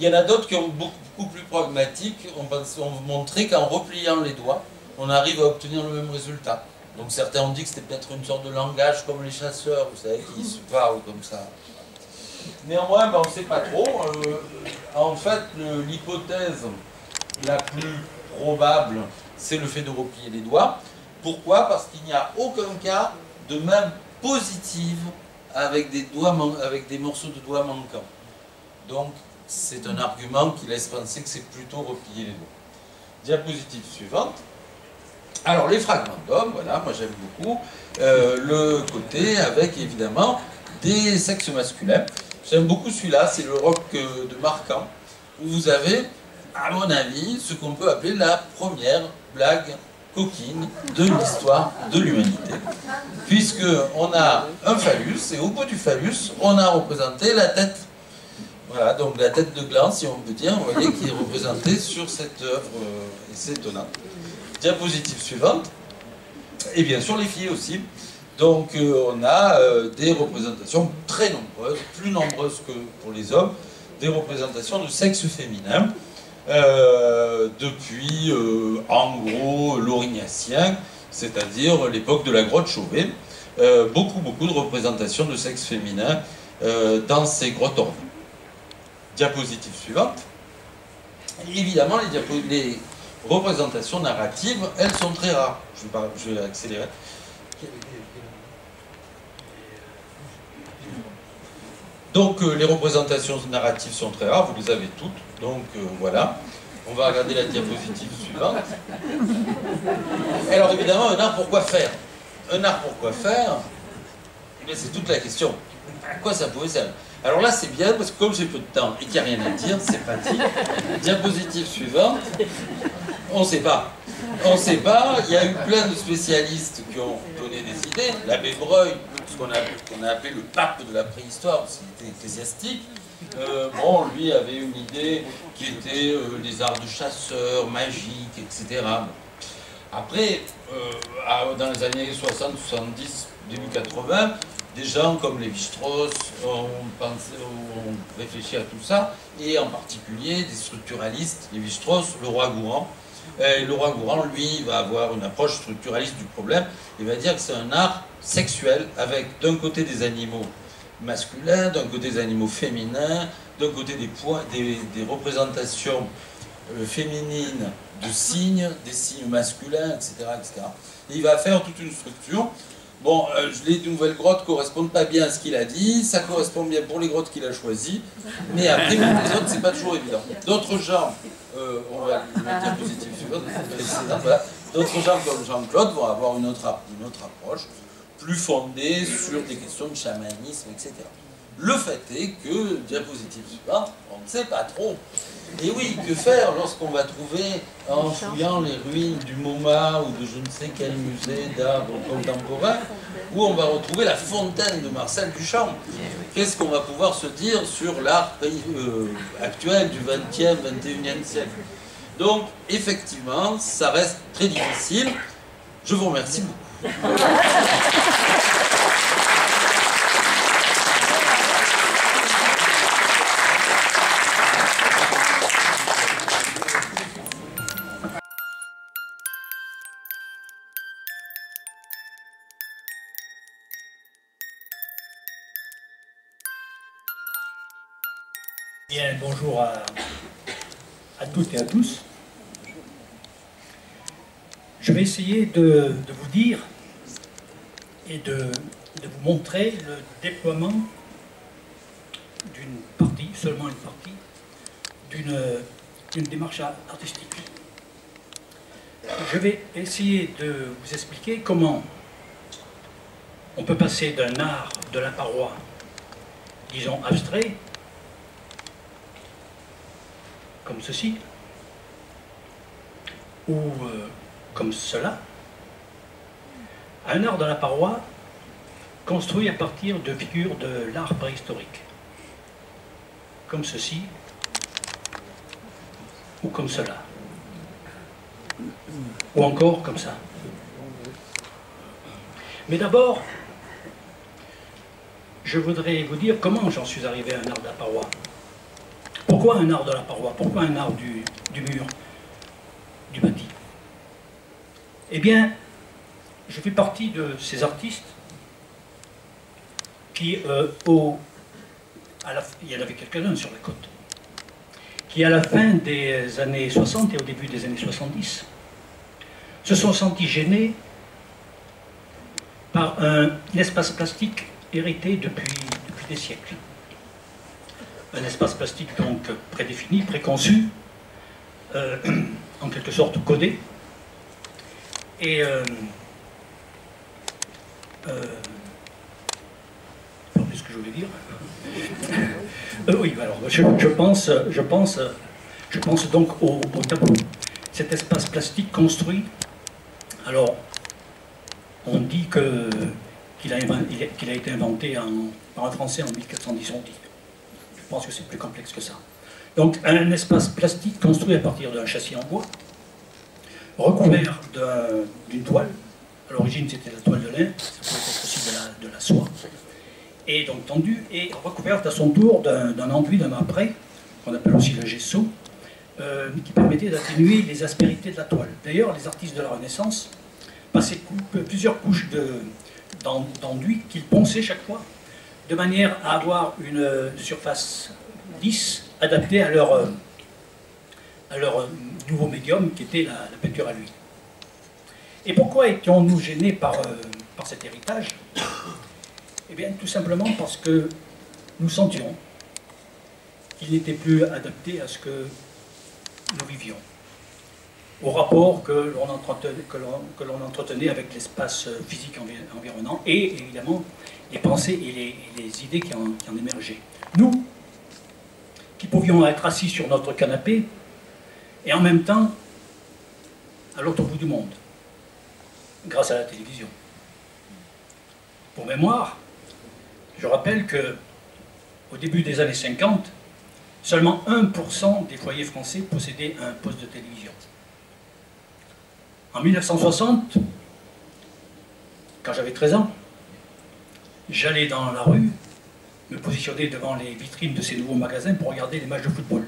Il y en a d'autres qui ont beaucoup plus pragmatiques, ont montré qu'en repliant les doigts, on arrive à obtenir le même résultat. Donc certains ont dit que c'était peut-être une sorte de langage comme les chasseurs, vous savez, qui se parlent comme ça. Néanmoins, on ne sait pas trop. En fait, l'hypothèse la plus probable, c'est le fait de replier les doigts. Pourquoi? Parce qu'il n'y a aucun cas de main positive avec des morceaux de doigts manquants. Donc, c'est un argument qui laisse penser que c'est plutôt replier les doigts. Diapositive suivante. Alors, les fragments d'hommes, voilà, moi j'aime beaucoup. Le côté avec, évidemment, des sexes masculins. J'aime beaucoup celui-là, c'est le roc de Marcan, où vous avez, à mon avis, ce qu'on peut appeler la première blague coquine de l'histoire de l'humanité. Puisqu'on a un phallus, et au bout du phallus, on a représenté la tête Voilà, donc la tête de gland, si on peut dire, vous voyez, qui est représentée sur cette œuvre, et c'est étonnant. Diapositive suivante, et bien sûr les filles aussi. Donc on a des représentations très nombreuses, plus nombreuses que pour les hommes, des représentations de sexe féminin, depuis en gros l'Aurignacien, c'est-à-dire l'époque de la grotte Chauvet, beaucoup de représentations de sexe féminin dans ces grottes ornées. Diapositive suivante. Évidemment, les représentations narratives, elles sont très rares. Je vais accélérer. Donc les représentations narratives sont très rares, vous les avez toutes. Donc voilà. On va regarder la diapositive suivante. Alors évidemment, un art pour quoi faire? Un art pour quoi faire? Mais c'est toute la question. À quoi ça pouvait servir? Alors là, c'est bien, parce que comme j'ai peu de temps et qu'il n'y a rien à dire, c'est pratique. Diapositive suivante. On ne sait pas. On ne sait pas. Il y a eu plein de spécialistes qui ont donné des idées. L'abbé Breuil, ce qu'on a appelé le pape de la préhistoire, parce qu'il était ecclésiastique. Bon, lui avait une idée qui était des arts de chasseurs, magiques, etc. Après, dans les années 60, 70, début 80, des gens comme Lévi-Strauss ont réfléchi à tout ça, et en particulier des structuralistes, Lévi-Strauss, le roi Gourand. Et le roi Gourand, lui, va avoir une approche structuraliste du problème. Il va dire que c'est un art sexuel, avec d'un côté des animaux masculins, d'un côté des animaux féminins, d'un côté des représentations féminines de signes, des signes masculins, etc., etc. Et il va faire toute une structure. Bon, les nouvelles grottes ne correspondent pas bien à ce qu'il a dit, ça correspond bien pour les grottes qu'il a choisies, mais après, pour les autres, c'est pas toujours évident. D'autres gens, on va la diapositive suivante, voilà. D'autres gens comme Jean-Claude vont avoir une autre approche, plus fondée sur des questions de chamanisme, etc. Le fait est que, diapositive suivante, on ne sait pas trop. Et oui, que faire lorsqu'on va trouver, en fouillant les ruines du MoMA ou de je ne sais quel musée d'art contemporain, où on va retrouver la fontaine de Marcel Duchamp? Qu'est-ce qu'on va pouvoir se dire sur l'art actuel du XXe, XXIe siècle? Donc, effectivement, ça reste très difficile. Je vous remercie beaucoup. Bien, bonjour à toutes et à tous. Je vais essayer de vous dire et de vous montrer le déploiement d'une partie, seulement une partie, d'une démarche artistique. Je vais essayer de vous expliquer comment on peut passer d'un art de la paroi, disons abstrait, comme ceci, ou comme cela, un art de la paroi construit à partir de figures de l'art préhistorique, comme ceci, ou comme cela, ou encore comme ça. Mais d'abord, je voudrais vous dire comment j'en suis arrivé à un art de la paroi. Pourquoi un art de la paroi? Pourquoi un art du mur, du bâti? Eh bien, je fais partie de ces artistes qui, il y en avait quelques-uns sur la côte, qui à la fin des années 60 et au début des années 70, se sont sentis gênés par un espace plastique hérité depuis des siècles. Un espace plastique donc prédéfini, préconçu, en quelque sorte codé, et ce que je voulais dire. Oui, alors je pense donc au tableau. Cet espace plastique construit. Alors, on dit qu'il a été inventé par un Français en 1410, on dit. pense que c'est plus complexe que ça. Donc un espace plastique construit à partir d'un châssis en bois, recouvert d'une toile. À l'origine c'était la toile de lin, ça pouvait être aussi de la soie. Et donc tendue et recouverte à son tour d'un enduit, d'un apprêt, qu'on appelle aussi le gesso, qui permettait d'atténuer les aspérités de la toile. D'ailleurs, les artistes de la Renaissance passaient plusieurs couches d'enduit qu'ils ponçaient chaque fois, de manière à avoir une surface lisse, adaptée à leur nouveau médium, qui était la peinture à l'huile. Et pourquoi étions-nous gênés par cet héritage? Eh bien, tout simplement parce que nous sentions qu'il n'était plus adapté à ce que nous vivions, au rapport que l'on entretenait avec l'espace physique environnant, et évidemment les pensées et les idées qui en émergeaient. Nous, qui pouvions être assis sur notre canapé, et en même temps à l'autre bout du monde, grâce à la télévision. Pour mémoire, je rappelle que au début des années 50, seulement 1% des foyers français possédaient un poste de télévision. En 1960, quand j'avais 13 ans, j'allais dans la rue, me positionner devant les vitrines de ces nouveaux magasins pour regarder les matchs de football.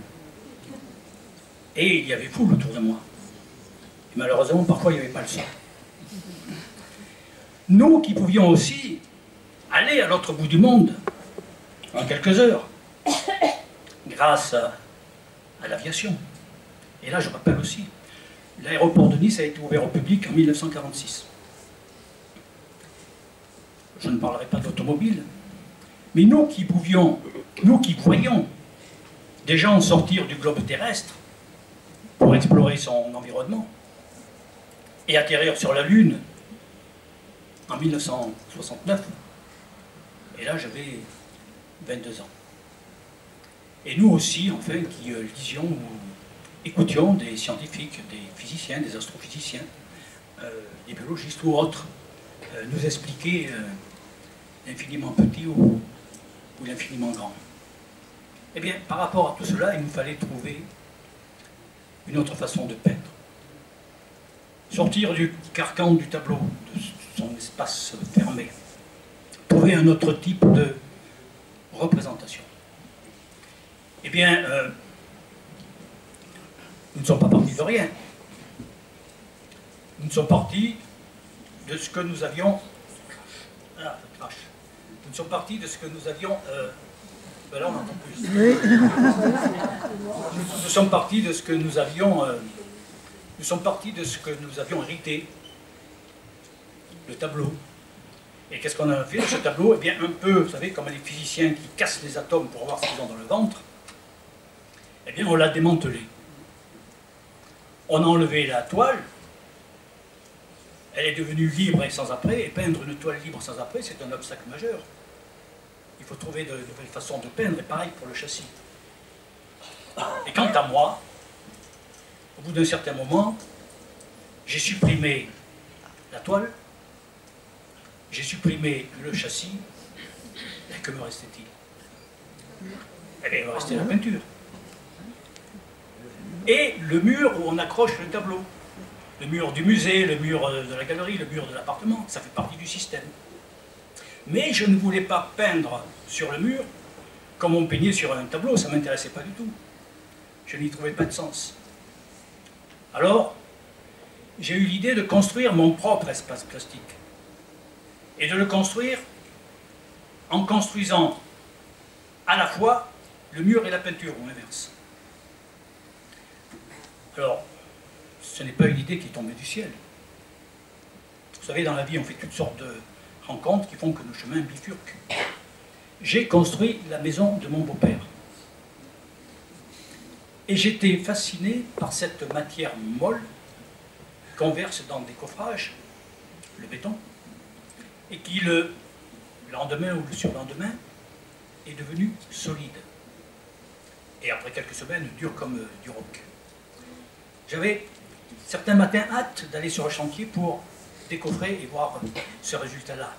Et il y avait foule autour de moi. Et malheureusement, parfois, il n'y avait pas le son. Nous qui pouvions aussi aller à l'autre bout du monde en quelques heures, grâce à l'aviation. Et là, je rappelle aussi, l'aéroport de Nice a été ouvert au public en 1946. Je ne parlerai pas d'automobile, mais nous qui pouvions, nous qui voyions des gens sortir du globe terrestre pour explorer son environnement et atterrir sur la Lune en 1969, et là j'avais 22 ans. Et nous aussi, enfin, qui lisions ou écoutions des scientifiques, des physiciens, des astrophysiciens, des biologistes ou autres, nous expliquer l'infiniment petit ou l'infiniment grand. Eh bien, par rapport à tout cela, il nous fallait trouver une autre façon de peindre. Sortir du carcan du tableau, de son espace fermé. Trouver un autre type de représentation. Eh bien, nous ne sommes pas partis de rien. Nous sommes partis de ce que nous avions... Ah, ça crache. Nous sommes partis de ce que nous avions... Ben là, on n'entend plus. Nous sommes partis de ce que nous avions... nous sommes partis de ce que nous avions hérité. Le tableau. Et qu'est-ce qu'on a fait de ce tableau? Eh bien, un peu, vous savez, comme les physiciens qui cassent les atomes pour voir ce qu'ils ont dans le ventre. Eh bien, on l'a démantelé. On a enlevé la toile. Elle est devenue libre et sans après. Et peindre une toile libre sans après, c'est un obstacle majeur. Il faut trouver de nouvelles façons de peindre, et pareil pour le châssis. Et quant à moi, au bout d'un certain moment, j'ai supprimé la toile, j'ai supprimé le châssis, et que me restait-il? Eh bien, il me restait la peinture. Et le mur où on accroche le tableau. Le mur du musée, le mur de la galerie, le mur de l'appartement, ça fait partie du système. Mais je ne voulais pas peindre sur le mur comme on peignait sur un tableau, ça ne m'intéressait pas du tout. Je n'y trouvais pas de sens. Alors, j'ai eu l'idée de construire mon propre espace plastique. Et de le construire en construisant à la fois le mur et la peinture, ou l'inverse. Alors, ce n'est pas une idée qui est tombée du ciel. Vous savez, dans la vie, on fait toutes sortes de rencontres qui font que nos chemins bifurquent. J'ai construit la maison de mon beau-père. Et j'étais fasciné par cette matière molle qu'on verse dans des coffrages, le béton, et qui le lendemain ou le surlendemain est devenu solide. Et après quelques semaines, dur comme du roc. J'avais certains matins hâte d'aller sur le chantier pour décoffrer et voir ce résultat-là.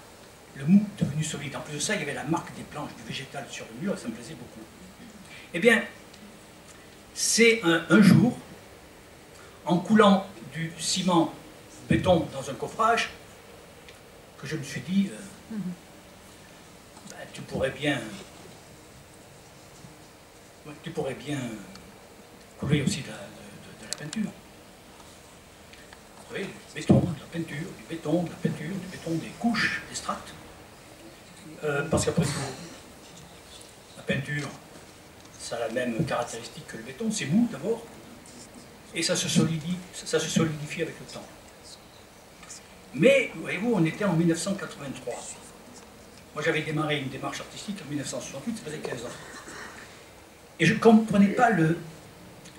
Le mou devenu solide. En plus de ça, il y avait la marque des planches du végétal sur le mur et ça me plaisait beaucoup. Eh bien, c'est un jour, en coulant du ciment béton dans un coffrage, que je me suis dit, ben, tu pourrais bien couler aussi de la peinture. Oui, du béton, de la peinture, du béton, de la peinture, du béton, des couches, des strates. Parce qu'après tout, la peinture, ça a la même caractéristique que le béton, c'est mou d'abord, et ça se solidifie avec le temps. Mais, voyez-vous, on était en 1983. Moi, j'avais démarré une démarche artistique en 1968, ça faisait 15 ans. Et je ne comprenais pas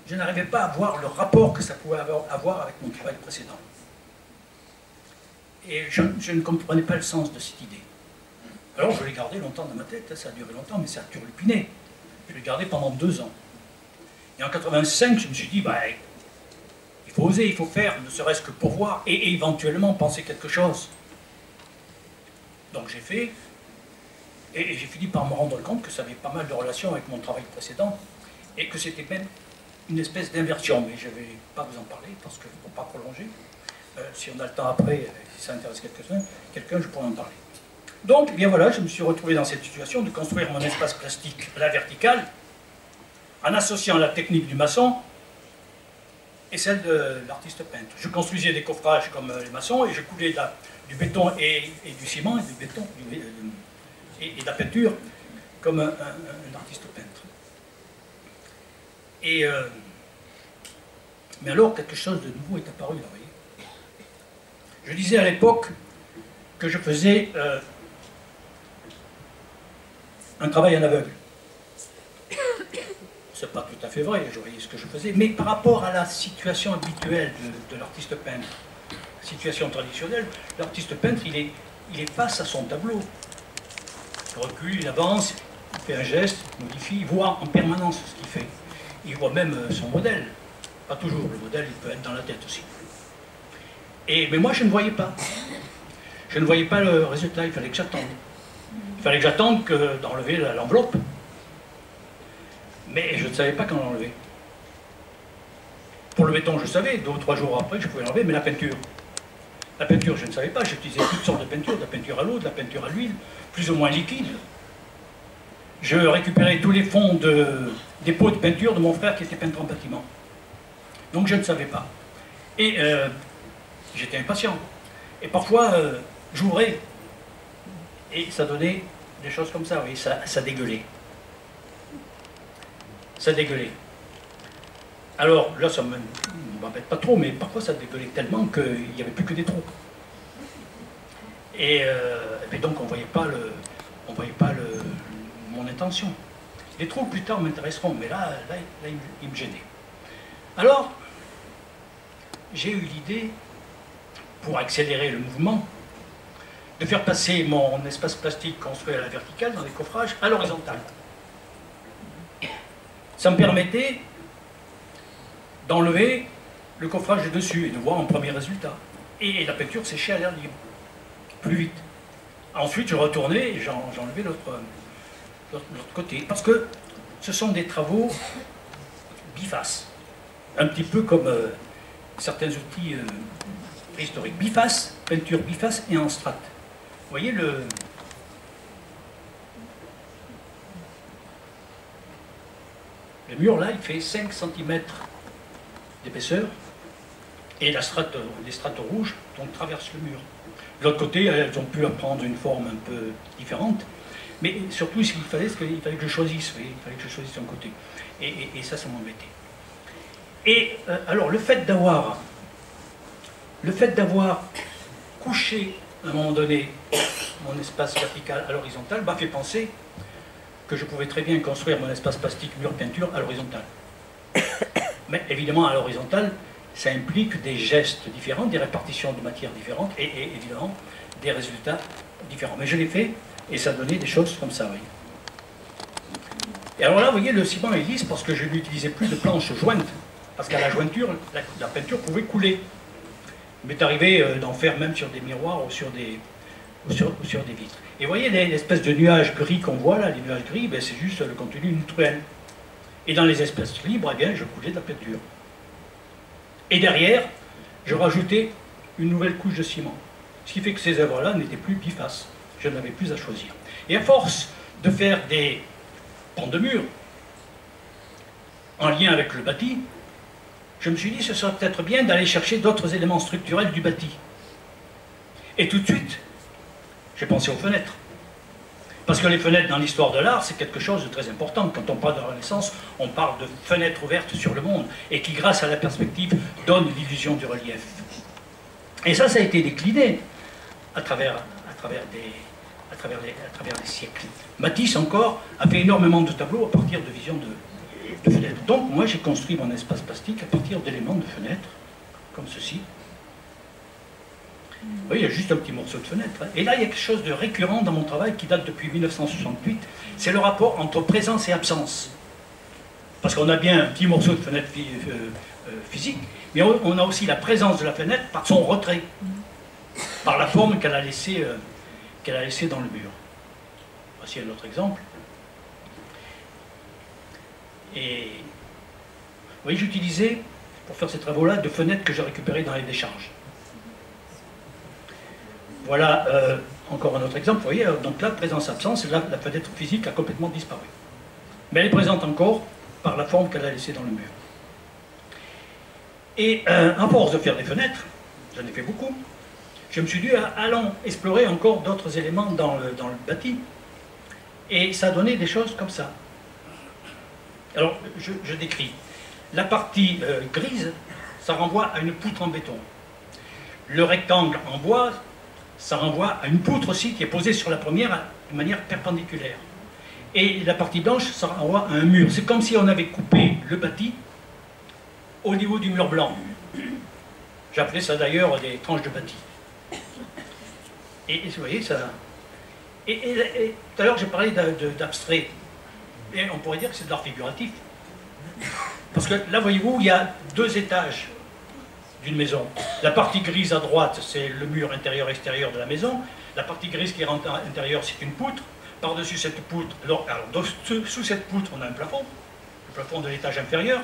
je n'arrivais pas à voir le rapport que ça pouvait avoir avec mon travail précédent. Et je ne comprenais pas le sens de cette idée. Alors je l'ai gardé longtemps dans ma tête, ça a duré longtemps, mais ça a turlupiné. Je l'ai gardé pendant 2 ans. Et en 85, je me suis dit, bah, il faut oser, il faut faire, ne serait-ce que pour voir, et éventuellement penser quelque chose. Donc j'ai fait, et j'ai fini par me rendre compte que ça avait pas mal de relations avec mon travail précédent, et que c'était même une espèce d'inversion, mais je ne vais pas vous en parler, parce que pour ne pas prolonger, si on a le temps après, si ça intéresse quelqu'un, je pourrais en parler. Donc, eh bien voilà, je me suis retrouvé dans cette situation de construire mon espace plastique à la verticale, en associant la technique du maçon et celle de l'artiste peintre. Je construisais des coffrages comme les maçons, et je coulais du béton et du ciment, et du béton et de la peinture comme un artiste peintre. Mais alors, quelque chose de nouveau est apparu, là, vous voyez. Je disais à l'époque que je faisais un travail en aveugle. C'est pas tout à fait vrai, je voyais ce que je faisais, mais par rapport à la situation habituelle de l'artiste peintre, la situation traditionnelle, l'artiste peintre, il est face à son tableau. Il recule, il avance, il fait un geste, il modifie, il voit en permanence ce qu'il fait. Il voit même son modèle. Pas toujours, le modèle, il peut être dans la tête aussi. Mais moi, je ne voyais pas. Je ne voyais pas le résultat, il fallait que j'attende. Il fallait que j'attende d'enlever l'enveloppe. Mais je ne savais pas quand l'enlever. Pour le béton, je savais, 2 ou 3 jours après, je pouvais l'enlever, mais la peinture, je ne savais pas. J'utilisais toutes sortes de peintures, de la peinture à l'eau, de la peinture à l'huile, plus ou moins liquide. Je récupérais tous les fonds des pots de peinture de mon frère qui était peintre en bâtiment. Donc je ne savais pas. Et j'étais impatient. Et parfois, j'ouvrais, et ça donnait des choses comme ça, oui, ça dégueulait. Ça dégueulait. Alors là, ça ne m'embête pas trop, mais parfois ça dégueulait tellement qu'il n'y avait plus que des trous. Et donc on ne voyait pas mon intention. Les trous plus tard m'intéresseront, mais là ils me gênaient. Alors, j'ai eu l'idée, pour accélérer le mouvement, de faire passer mon espace plastique construit à la verticale dans les coffrages à l'horizontale. Ça me permettait d'enlever le coffrage de dessus et de voir un premier résultat. Et la peinture séchait à l'air libre, plus vite. Ensuite, je retournais et j'enlevais l'autre côté. Parce que ce sont des travaux bifaces. Un petit peu comme certains outils préhistoriques. Biface, peinture biface et en strate. Vous voyez le mur là, il fait 5 cm d'épaisseur et les strates rouges donc traversent le mur. De l'autre côté, elles ont pu prendre une forme un peu différente, mais surtout il fallait que je choisisse, vous voyez, il fallait que je choisisse un côté. Et ça m'embêtait. Et alors le fait d'avoir couché à un moment donné mon espace vertical à l'horizontale m'a fait penser que je pouvais très bien construire mon espace plastique mur-peinture à l'horizontale. Mais évidemment, à l'horizontale, ça implique des gestes différents, des répartitions de matières différentes et évidemment des résultats différents. Mais je l'ai fait et ça donnait des choses comme ça, oui. Et alors là, vous voyez, le ciment est lisse parce que je n'utilisais plus de planches jointes. Parce qu'à la jointure, la peinture pouvait couler. Il m'est arrivé d'en faire même sur des miroirs ou sur des vitres. Et vous voyez l'espèce de nuages gris qu'on voit là, les nuages gris, ben c'est juste le contenu d'une truelle. Et dans les espaces libres, eh bien, je coulais de la peinture. Et derrière, je rajoutais une nouvelle couche de ciment. Ce qui fait que ces œuvres-là n'étaient plus bifaces. Je n'avais plus à choisir. Et à force de faire des pans de mur, en lien avec le bâti, je me suis dit, ce serait peut-être bien d'aller chercher d'autres éléments structurels du bâti. Et tout de suite, j'ai pensé aux fenêtres. Parce que les fenêtres dans l'histoire de l'art, c'est quelque chose de très important. Quand on parle de la Renaissance, on parle de fenêtres ouvertes sur le monde et qui, grâce à la perspective, donnent l'illusion du relief. Et ça a été décliné à travers les siècles. Matisse, encore, a fait énormément de tableaux à partir de visions de fenêtres. Donc, moi, j'ai construit mon espace plastique à partir d'éléments de fenêtres, comme ceci. Oui, il y a juste un petit morceau de fenêtre. Et là, il y a quelque chose de récurrent dans mon travail qui date depuis 1968. C'est le rapport entre présence et absence. Parce qu'on a bien un petit morceau de fenêtre physique, mais on a aussi la présence de la fenêtre par son retrait, par la forme qu'elle a laissée dans le mur. Voici un autre exemple. Et vous voyez, j'utilisais, pour faire ces travaux-là, de fenêtres que j'ai récupérées dans les décharges. Voilà encore un autre exemple. Vous voyez, donc là, présence-absence, là, la fenêtre physique a complètement disparu. Mais elle est présente encore par la forme qu'elle a laissée dans le mur. Et à force de faire des fenêtres, j'en ai fait beaucoup, je me suis dit, allons explorer encore d'autres éléments dans le bâti. Et ça a donné des choses comme ça. Alors, je décris. La partie grise, ça renvoie à une poutre en béton. Le rectangle en bois, ça renvoie à une poutre aussi qui est posée sur la première de manière perpendiculaire. Et la partie blanche, ça renvoie à un mur. C'est comme si on avait coupé le bâti au niveau du mur blanc. J'appelais ça d'ailleurs des tranches de bâti. Et vous voyez, ça... Et tout à l'heure, j'ai parlé d'abstrait. Et on pourrait dire que c'est de l'art figuratif. Parce que là, voyez-vous, il y a deux étages d'une maison. La partie grise à droite, c'est le mur intérieur-extérieur de la maison. La partie grise qui rentre à l'intérieur, c'est une poutre. Par-dessus cette poutre, alors sous cette poutre, on a un plafond, le plafond de l'étage inférieur.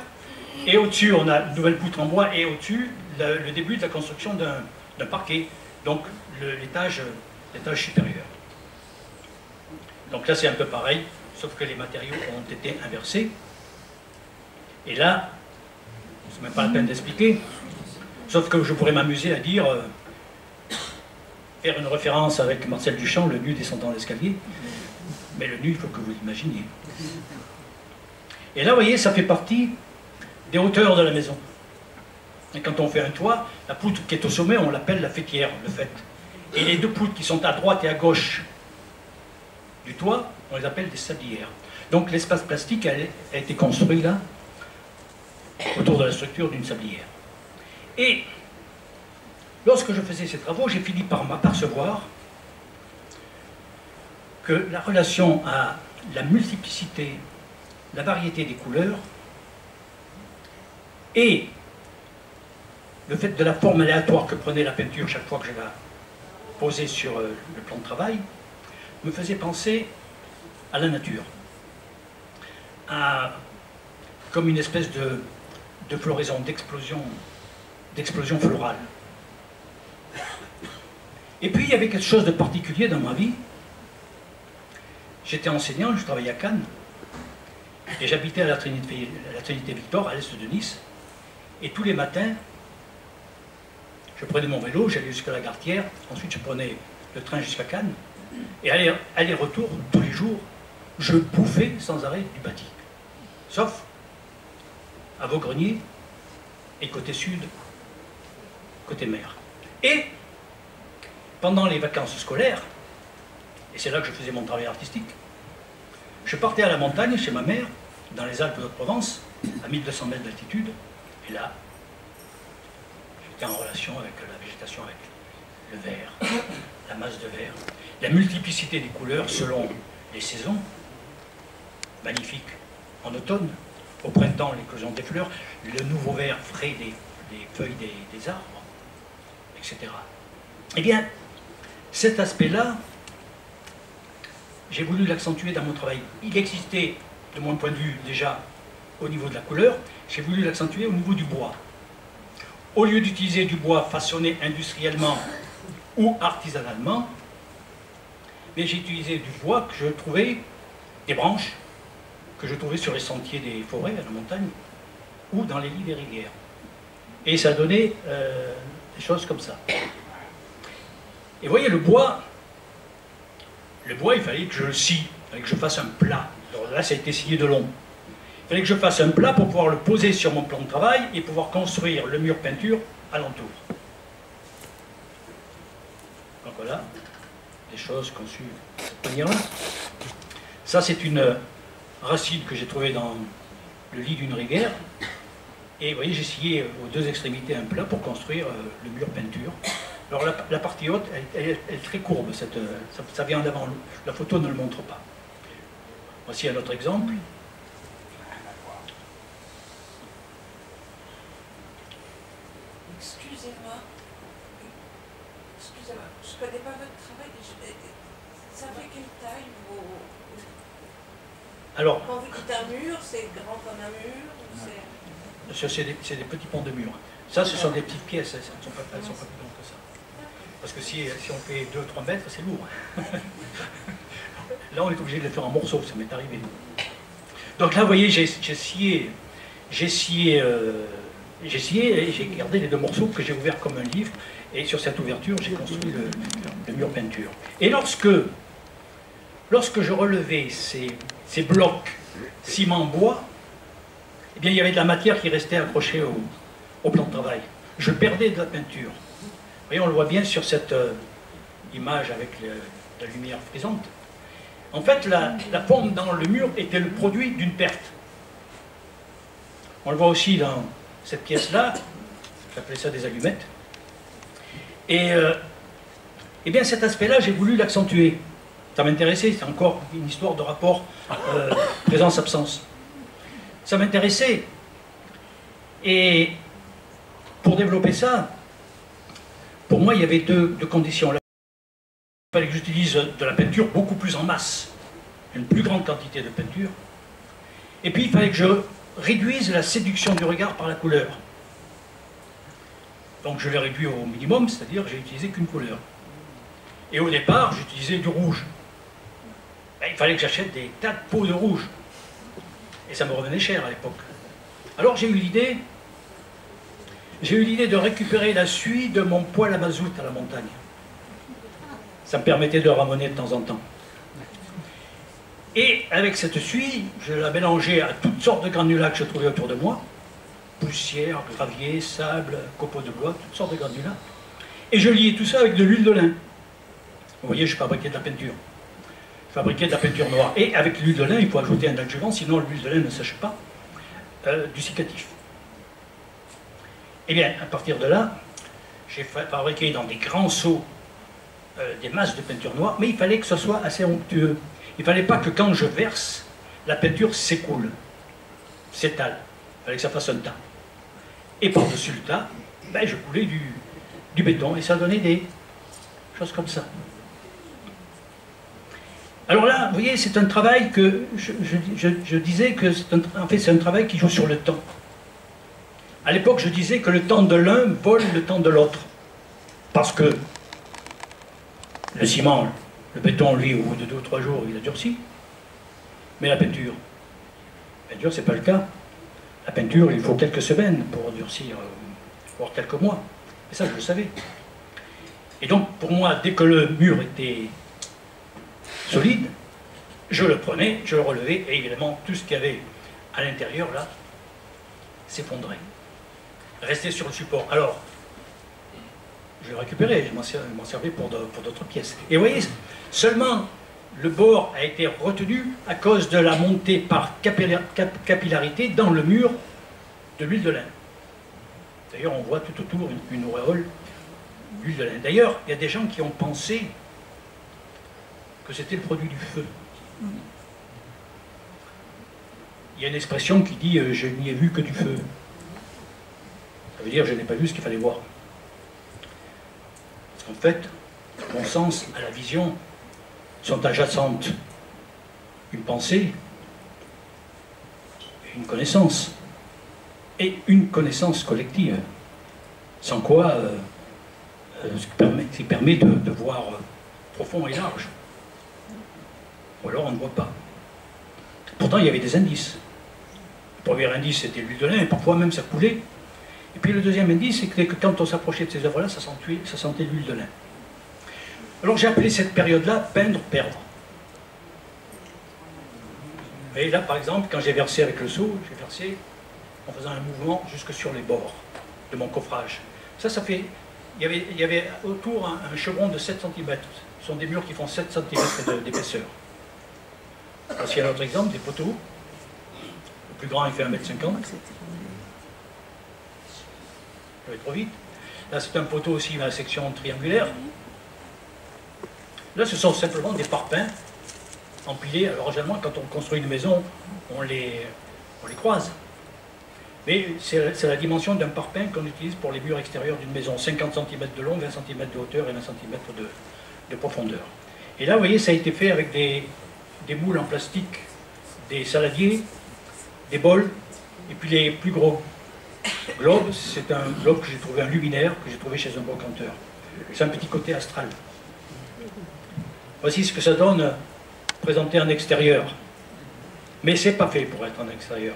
Et au-dessus, on a une nouvelle poutre en bois. Et au-dessus, le début de la construction d'un parquet. Donc, l'étage supérieur. Donc là, c'est un peu pareil, sauf que les matériaux ont été inversés. Et là, c'est même pas la peine d'expliquer. Sauf que je pourrais m'amuser à dire, faire une référence avec Marcel Duchamp, le nu descendant l'escalier. Mais le nu, il faut que vous l'imaginiez. Et là, vous voyez, ça fait partie des hauteurs de la maison. Et quand on fait un toit, la poutre qui est au sommet, on l'appelle la faîtière, le faîte. Et les deux poutres qui sont à droite et à gauche du toit, on les appelle des sablières. Donc l'espace plastique a été construit là, autour de la structure d'une sablière. Et lorsque je faisais ces travaux, j'ai fini par m'apercevoir que la relation à la multiplicité, la variété des couleurs et le fait de la forme aléatoire que prenait la peinture chaque fois que je la posais sur le plan de travail me faisait penser à la nature, comme une espèce de floraison, d'explosion florale. Et puis il y avait quelque chose de particulier dans ma vie. J'étais enseignant, je travaillais à Cannes, et j'habitais à la Trinité Victor, à l'est de Nice, et tous les matins, je prenais mon vélo, j'allais jusqu'à la Gartière, ensuite je prenais le train jusqu'à Cannes, et aller-retour, tous les jours, je bouffais sans arrêt du bâti. Sauf à Vaugrenier et côté sud, côté mer. Et pendant les vacances scolaires, et c'est là que je faisais mon travail artistique, je partais à la montagne chez ma mère, dans les Alpes de Haute-Provence, à 1200 mètres d'altitude, et là, j'étais en relation avec la végétation, avec le vert, la masse de vert, la multiplicité des couleurs selon les saisons, magnifique. En automne, au printemps, l'éclosion des fleurs, le nouveau vert frais des feuilles des arbres, etc. Eh bien, cet aspect-là, j'ai voulu l'accentuer dans mon travail. Il existait, de mon point de vue, déjà au niveau de la couleur, j'ai voulu l'accentuer au niveau du bois. Au lieu d'utiliser du bois façonné industriellement ou artisanalement, mais j'ai utilisé du bois que je trouvais, des branches, que je trouvais sur les sentiers des forêts, à la montagne, ou dans les lits des rivières. Et ça donnait des choses comme ça. Et vous voyez, le bois, il fallait que je le scie, il fallait que je fasse un plat. Alors là, ça a été scié de long. Il fallait que je fasse un plat pour pouvoir le poser sur mon plan de travail et pouvoir construire le mur peinture alentour. Donc voilà, des choses conçues de cette manière-là. Ça, c'est une racine que j'ai trouvée dans le lit d'une rivière. Et vous voyez, j'ai scié aux deux extrémités un plat pour construire le mur peinture. Alors la partie haute, elle est très courbe, ça vient d'avant. La photo ne le montre pas. Voici un autre exemple. Excusez-moi, je ne connais pas votre travail. Ça fait quelle taille vos... Alors, quand vous dites un mur, c'est grand comme un mur? c'est des petits ponts de mur. Ça, ce sont des petites pièces, elles ne sont pas plus grandes que ça. Parce que si on fait 2-3 mètres, c'est lourd. Là, on est obligé de les faire en morceaux, ça m'est arrivé. Donc là, vous voyez, j'ai scié et j'ai gardé les deux morceaux que j'ai ouverts comme un livre. Et sur cette ouverture, j'ai construit le mur peinture. Et lorsque je relevais ces blocs ciment-bois, eh bien, il y avait de la matière qui restait accrochée au plan de travail. Je perdais de la peinture. Vous voyez, on le voit bien sur cette image avec la lumière frisante. En fait, la forme dans le mur était le produit d'une perte. On le voit aussi dans cette pièce-là, j'appelais ça des allumettes. Et bien cet aspect-là, j'ai voulu l'accentuer. Ça m'intéressait, c'est encore une histoire de rapport présence-absence. Ça m'intéressait. Et pour développer ça, pour moi, il y avait deux conditions. Il fallait que j'utilise de la peinture beaucoup plus en masse, une plus grande quantité de peinture. Et puis, il fallait que je réduise la séduction du regard par la couleur. Donc, je l'ai réduit au minimum, c'est-à-dire j'ai utilisé qu'une couleur. Et au départ, j'utilisais du rouge. Ben, il fallait que j'achète des tas de pots de rouge. Et ça me revenait cher à l'époque. Alors, j'ai eu l'idée de récupérer la suie de mon poêle à mazout à la montagne. Ça me permettait de ramener de temps en temps. Et avec cette suie, je la mélangeais à toutes sortes de granulats que je trouvais autour de moi. Poussière, gravier, sable, copeaux de bois, toutes sortes de granulats. Et je liais tout ça avec de l'huile de lin. Vous voyez, je fabriquais de la peinture. Je fabriquais de la peinture noire. Et avec l'huile de lin, il faut ajouter un adjuvant, sinon l'huile de lin ne sèche pas, du cicatif. Et bien, à partir de là, j'ai fabriqué dans des grands seaux des masses de peinture noire, mais il fallait que ce soit assez onctueux. Il ne fallait pas que quand je verse, la peinture s'écoule, s'étale. Il fallait que ça fasse un tas. Et par-dessus le tas, ben, je coulais du béton et ça donnait des choses comme ça. Alors là, vous voyez, c'est un travail que je disais que en fait, c'est un travail qui joue sur le temps. À l'époque, je disais que le temps de l'un vole le temps de l'autre. Parce que le ciment, le béton, lui, au bout de 2 ou 3 jours, il a durci. Mais la peinture, c'est pas le cas. La peinture, il faut quelques semaines pour durcir, voire quelques mois. Et ça, je le savais. Et donc, pour moi, dès que le mur était solide, je le prenais, je le relevais, et évidemment, tout ce qu'il y avait à l'intérieur, là, s'effondrait. Restait sur le support. Alors, je le récupérais, je m'en servais pour d'autres pièces. Et vous voyez, seulement le bord a été retenu à cause de la montée par capillarité dans le mur de l'huile de lin. D'ailleurs, on voit tout autour une auréole d'huile de lin. D'ailleurs, il y a des gens qui ont pensé que c'était le produit du feu. Il y a une expression qui dit « je n'y ai vu que du feu ». Ça veut dire « je n'ai pas vu ce qu'il fallait voir ». Parce qu'en fait, à mon sens, à la vision, sont adjacentes une pensée une connaissance. Et une connaissance collective. Sans quoi, ce qui permet de voir profond et large. Ou alors on ne voit pas. Pourtant, il y avait des indices. Le premier indice, c'était l'huile de lin, et parfois même ça coulait. Et puis le deuxième indice, c'est que quand on s'approchait de ces œuvres-là, ça sentait l'huile de lin. Alors j'ai appelé cette période-là « peindre, perdre ». Et là, par exemple, quand j'ai versé avec le seau, j'ai versé en faisant un mouvement jusque sur les bords de mon coffrage. Ça fait... Il y avait autour un chevron de 7 cm. Ce sont des murs qui font 7 cm d'épaisseur. Voici un autre exemple, des poteaux. Le plus grand, il fait 1,50 m. Je vais trop vite. Là, c'est un poteau aussi dans la section triangulaire. Là, ce sont simplement des parpaings empilés. Alors, généralement, quand on construit une maison, on les croise. Mais c'est la dimension d'un parpaing qu'on utilise pour les murs extérieurs d'une maison. 50 cm de long, 20 cm de hauteur et 20 cm de profondeur. Et là, vous voyez, ça a été fait avec des moules en plastique, des saladiers, des bols, et puis les plus gros globes, c'est un globe que j'ai trouvé, un luminaire, que j'ai trouvé chez un brocanteur. C'est un petit côté astral. Voici ce que ça donne présenté en extérieur. Mais c'est pas fait pour être en extérieur.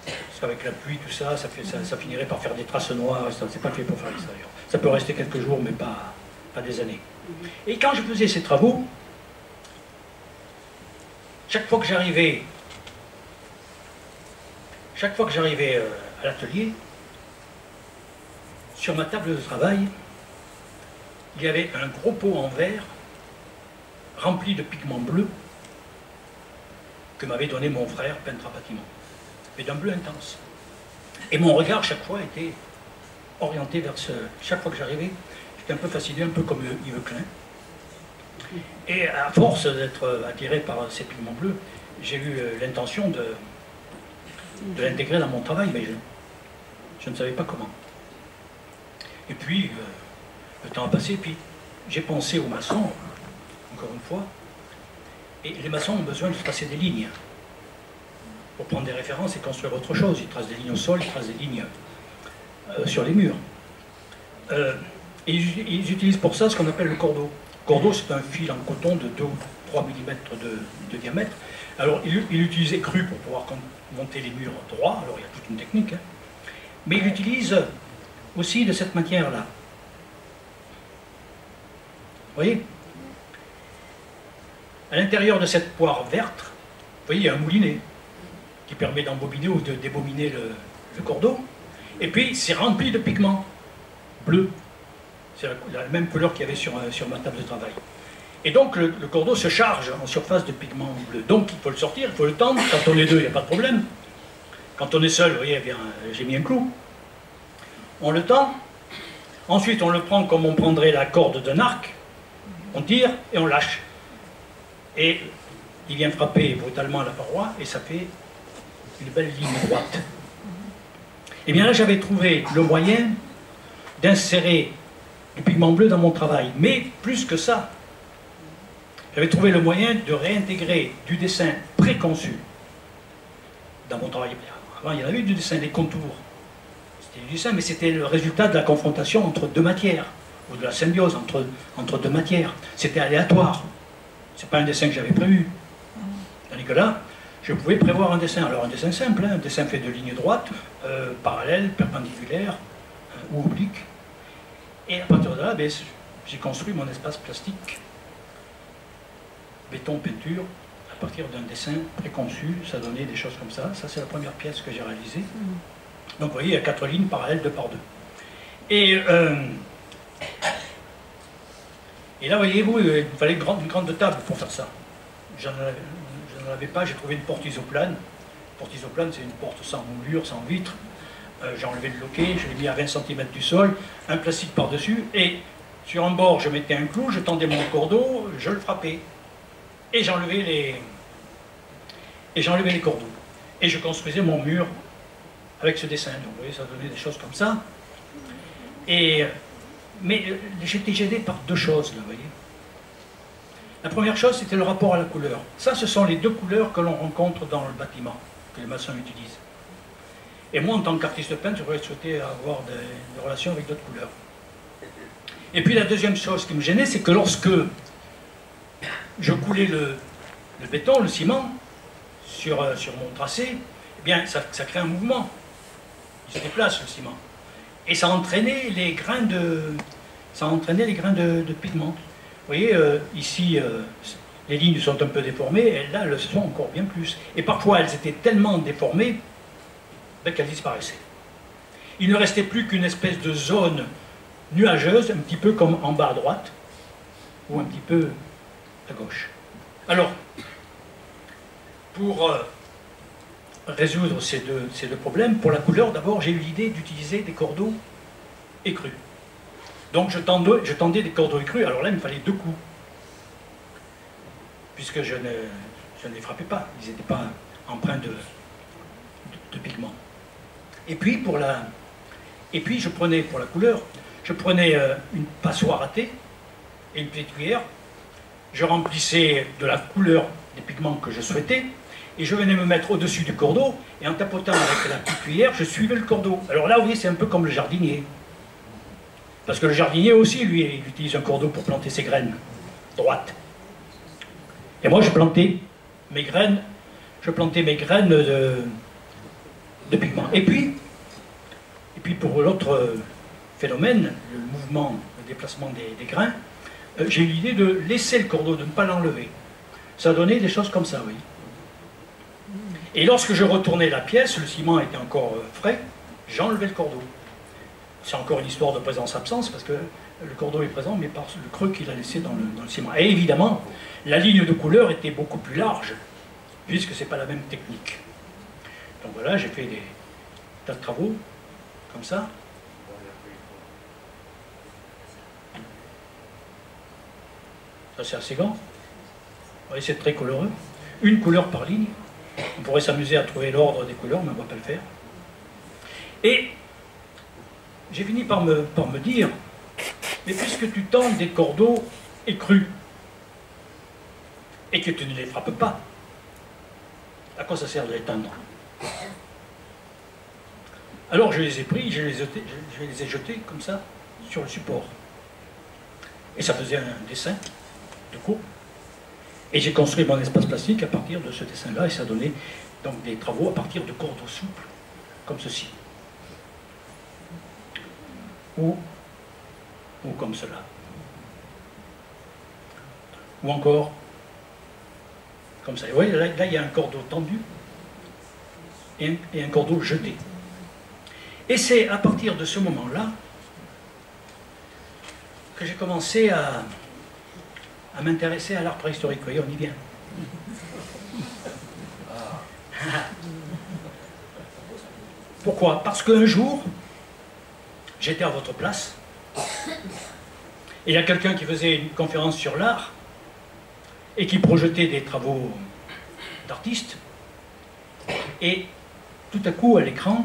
Parce qu'avec la pluie, tout ça, ça finirait par faire des traces noires, c'est pas fait pour faire l'extérieur. Ça peut rester quelques jours, mais pas des années. Et quand je faisais ces travaux, chaque fois que j'arrivais à l'atelier, sur ma table de travail, il y avait un gros pot en verre rempli de pigments bleus que m'avait donné mon frère, peintre à bâtiment, mais d'un bleu intense. Et mon regard, chaque fois, était orienté vers ce... Chaque fois que j'arrivais, j'étais un peu fasciné, un peu comme Yves Klein. Et à force d'être attiré par ces pigments bleus, j'ai eu l'intention de l'intégrer dans mon travail, mais je ne savais pas comment. Et puis, le temps a passé, puis j'ai pensé aux maçons, encore une fois, et les maçons ont besoin de tracer des lignes pour prendre des références et construire autre chose. Ils tracent des lignes au sol, ils tracent des lignes sur les murs. Et ils utilisent pour ça ce qu'on appelle le cordeau. Le cordeau, c'est un fil en coton de 2 ou 3 mm de diamètre. Alors, il l'utilisait cru pour pouvoir monter les murs droits, alors il y a toute une technique, hein. Mais il l'utilise aussi de cette manière-là. Vous voyez? À l'intérieur de cette poire verte, vous voyez, il y a un moulinet qui permet d'embobiner ou de débobiner le cordeau. Et puis, c'est rempli de pigments bleus. C'est la même couleur qu'il y avait sur ma table de travail. Et donc, le cordeau se charge en surface de pigments bleus. Donc, il faut le sortir, il faut le tendre. Quand on est deux, il n'y a pas de problème. Quand on est seul, vous voyez, j'ai mis un clou. On le tend. Ensuite, on le prend comme on prendrait la corde d'un arc. On tire et on lâche. Et il vient frapper brutalement à la paroi et ça fait une belle ligne droite. Et bien là, j'avais trouvé le moyen d'insérer du pigment bleu dans mon travail. Mais plus que ça, j'avais trouvé le moyen de réintégrer du dessin préconçu dans mon travail. Avant, il y en avait du dessin, des contours. C'était du dessin, mais c'était le résultat de la confrontation entre deux matières, ou de la symbiose entre deux matières. C'était aléatoire. C'est pas un dessin que j'avais prévu. Tandis que là, je pouvais prévoir un dessin. Alors un dessin simple, hein, un dessin fait de lignes droites, parallèles, perpendiculaires ou obliques. Et à partir de là, ben, j'ai construit mon espace plastique, béton, peinture, à partir d'un dessin préconçu. Ça donnait des choses comme ça. Ça, c'est la première pièce que j'ai réalisée. Donc vous voyez, il y a 4 lignes parallèles 2 par 2. Et là, voyez-vous, il fallait une grande table pour faire ça. Je n'en avais pas, j'ai trouvé une porte isoplane. Une porte isoplane, c'est une porte sans moulure, sans vitre. J'ai enlevé le loquet, je l'ai mis à 20 cm du sol, un plastique par-dessus, et sur un bord, je mettais un clou, je tendais mon cordeau, je le frappais. Et j'enlevais les cordeaux. Et je construisais mon mur avec ce dessin. Donc vous voyez, ça donnait des choses comme ça. Mais j'étais gêné par 2 choses, là, vous voyez. La première chose, c'était le rapport à la couleur. Ça, ce sont les deux couleurs que l'on rencontre dans le bâtiment, que les maçons utilisent. Et moi, en tant qu'artiste peintre, j'aurais souhaité avoir des relations avec d'autres couleurs. Et puis la deuxième chose qui me gênait, c'est que lorsque je coulais le béton, le ciment, sur mon tracé, eh bien, ça crée un mouvement. Il se déplace, le ciment. Et ça entraînait les grains de pigment. Vous voyez, ici, les lignes sont un peu déformées, et là, elles le sont encore bien plus. Et parfois, elles étaient tellement déformées qu'elles disparaissaient. Il ne restait plus qu'une espèce de zone nuageuse, un petit peu comme en bas à droite, ou un petit peu à gauche. Alors, pour résoudre ces deux problèmes, pour la couleur, d'abord, j'ai eu l'idée d'utiliser des cordeaux écrus. Donc je tendais des cordeaux écrus, alors là il me fallait 2 coups, puisque je ne les frappais pas, ils n'étaient pas empreints de pigments. Et puis je prenais, pour la couleur, je prenais une passoire à thé et une petite cuillère, je remplissais de la couleur des pigments que je souhaitais, et je venais me mettre au-dessus du cordeau, et en tapotant avec la petite cuillère, je suivais le cordeau. Alors là, vous voyez, c'est un peu comme le jardinier. Parce que le jardinier aussi, lui, il utilise un cordeau pour planter ses graines droites. Et moi, je plantais mes graines de pigments. Et puis pour l'autre phénomène, le mouvement, le déplacement des grains, j'ai eu l'idée de laisser le cordeau, de ne pas l'enlever. Ça donnait des choses comme ça, oui. Et lorsque je retournais la pièce, le ciment était encore frais, j'enlevais le cordeau. C'est encore une histoire de présence-absence, parce que le cordeau est présent, mais par le creux qu'il a laissé dans le ciment. Et évidemment, la ligne de couleur était beaucoup plus large, puisque ce n'est pas la même technique. Donc voilà, j'ai fait des tas de travaux, comme ça. Ça, c'est assez grand. Vous voyez, c'est très coloreux. Une couleur par ligne. On pourrait s'amuser à trouver l'ordre des couleurs, mais on ne va pas le faire. Et j'ai fini par me dire, mais puisque tu tends des cordeaux écrus, et que tu ne les frappes pas, à quoi ça sert de les tendre? Alors je les ai pris, je les ai jetés comme ça, sur le support. Et ça faisait un dessin de coupe. Et j'ai construit mon espace plastique à partir de ce dessin-là, et ça donnait donc des travaux à partir de cordeaux souples, comme ceci. Ou comme cela. Ou encore, comme ça. Vous voyez, là il y a un cordeau tendu et un cordeau jeté. Et c'est à partir de ce moment-là que j'ai commencé à m'intéresser à l'art préhistorique. Vous voyez, on y vient. Pourquoi? Parce qu'un jour, j'étais à votre place, et il y a quelqu'un qui faisait une conférence sur l'art, et qui projetait des travaux d'artistes, et tout à coup, à l'écran,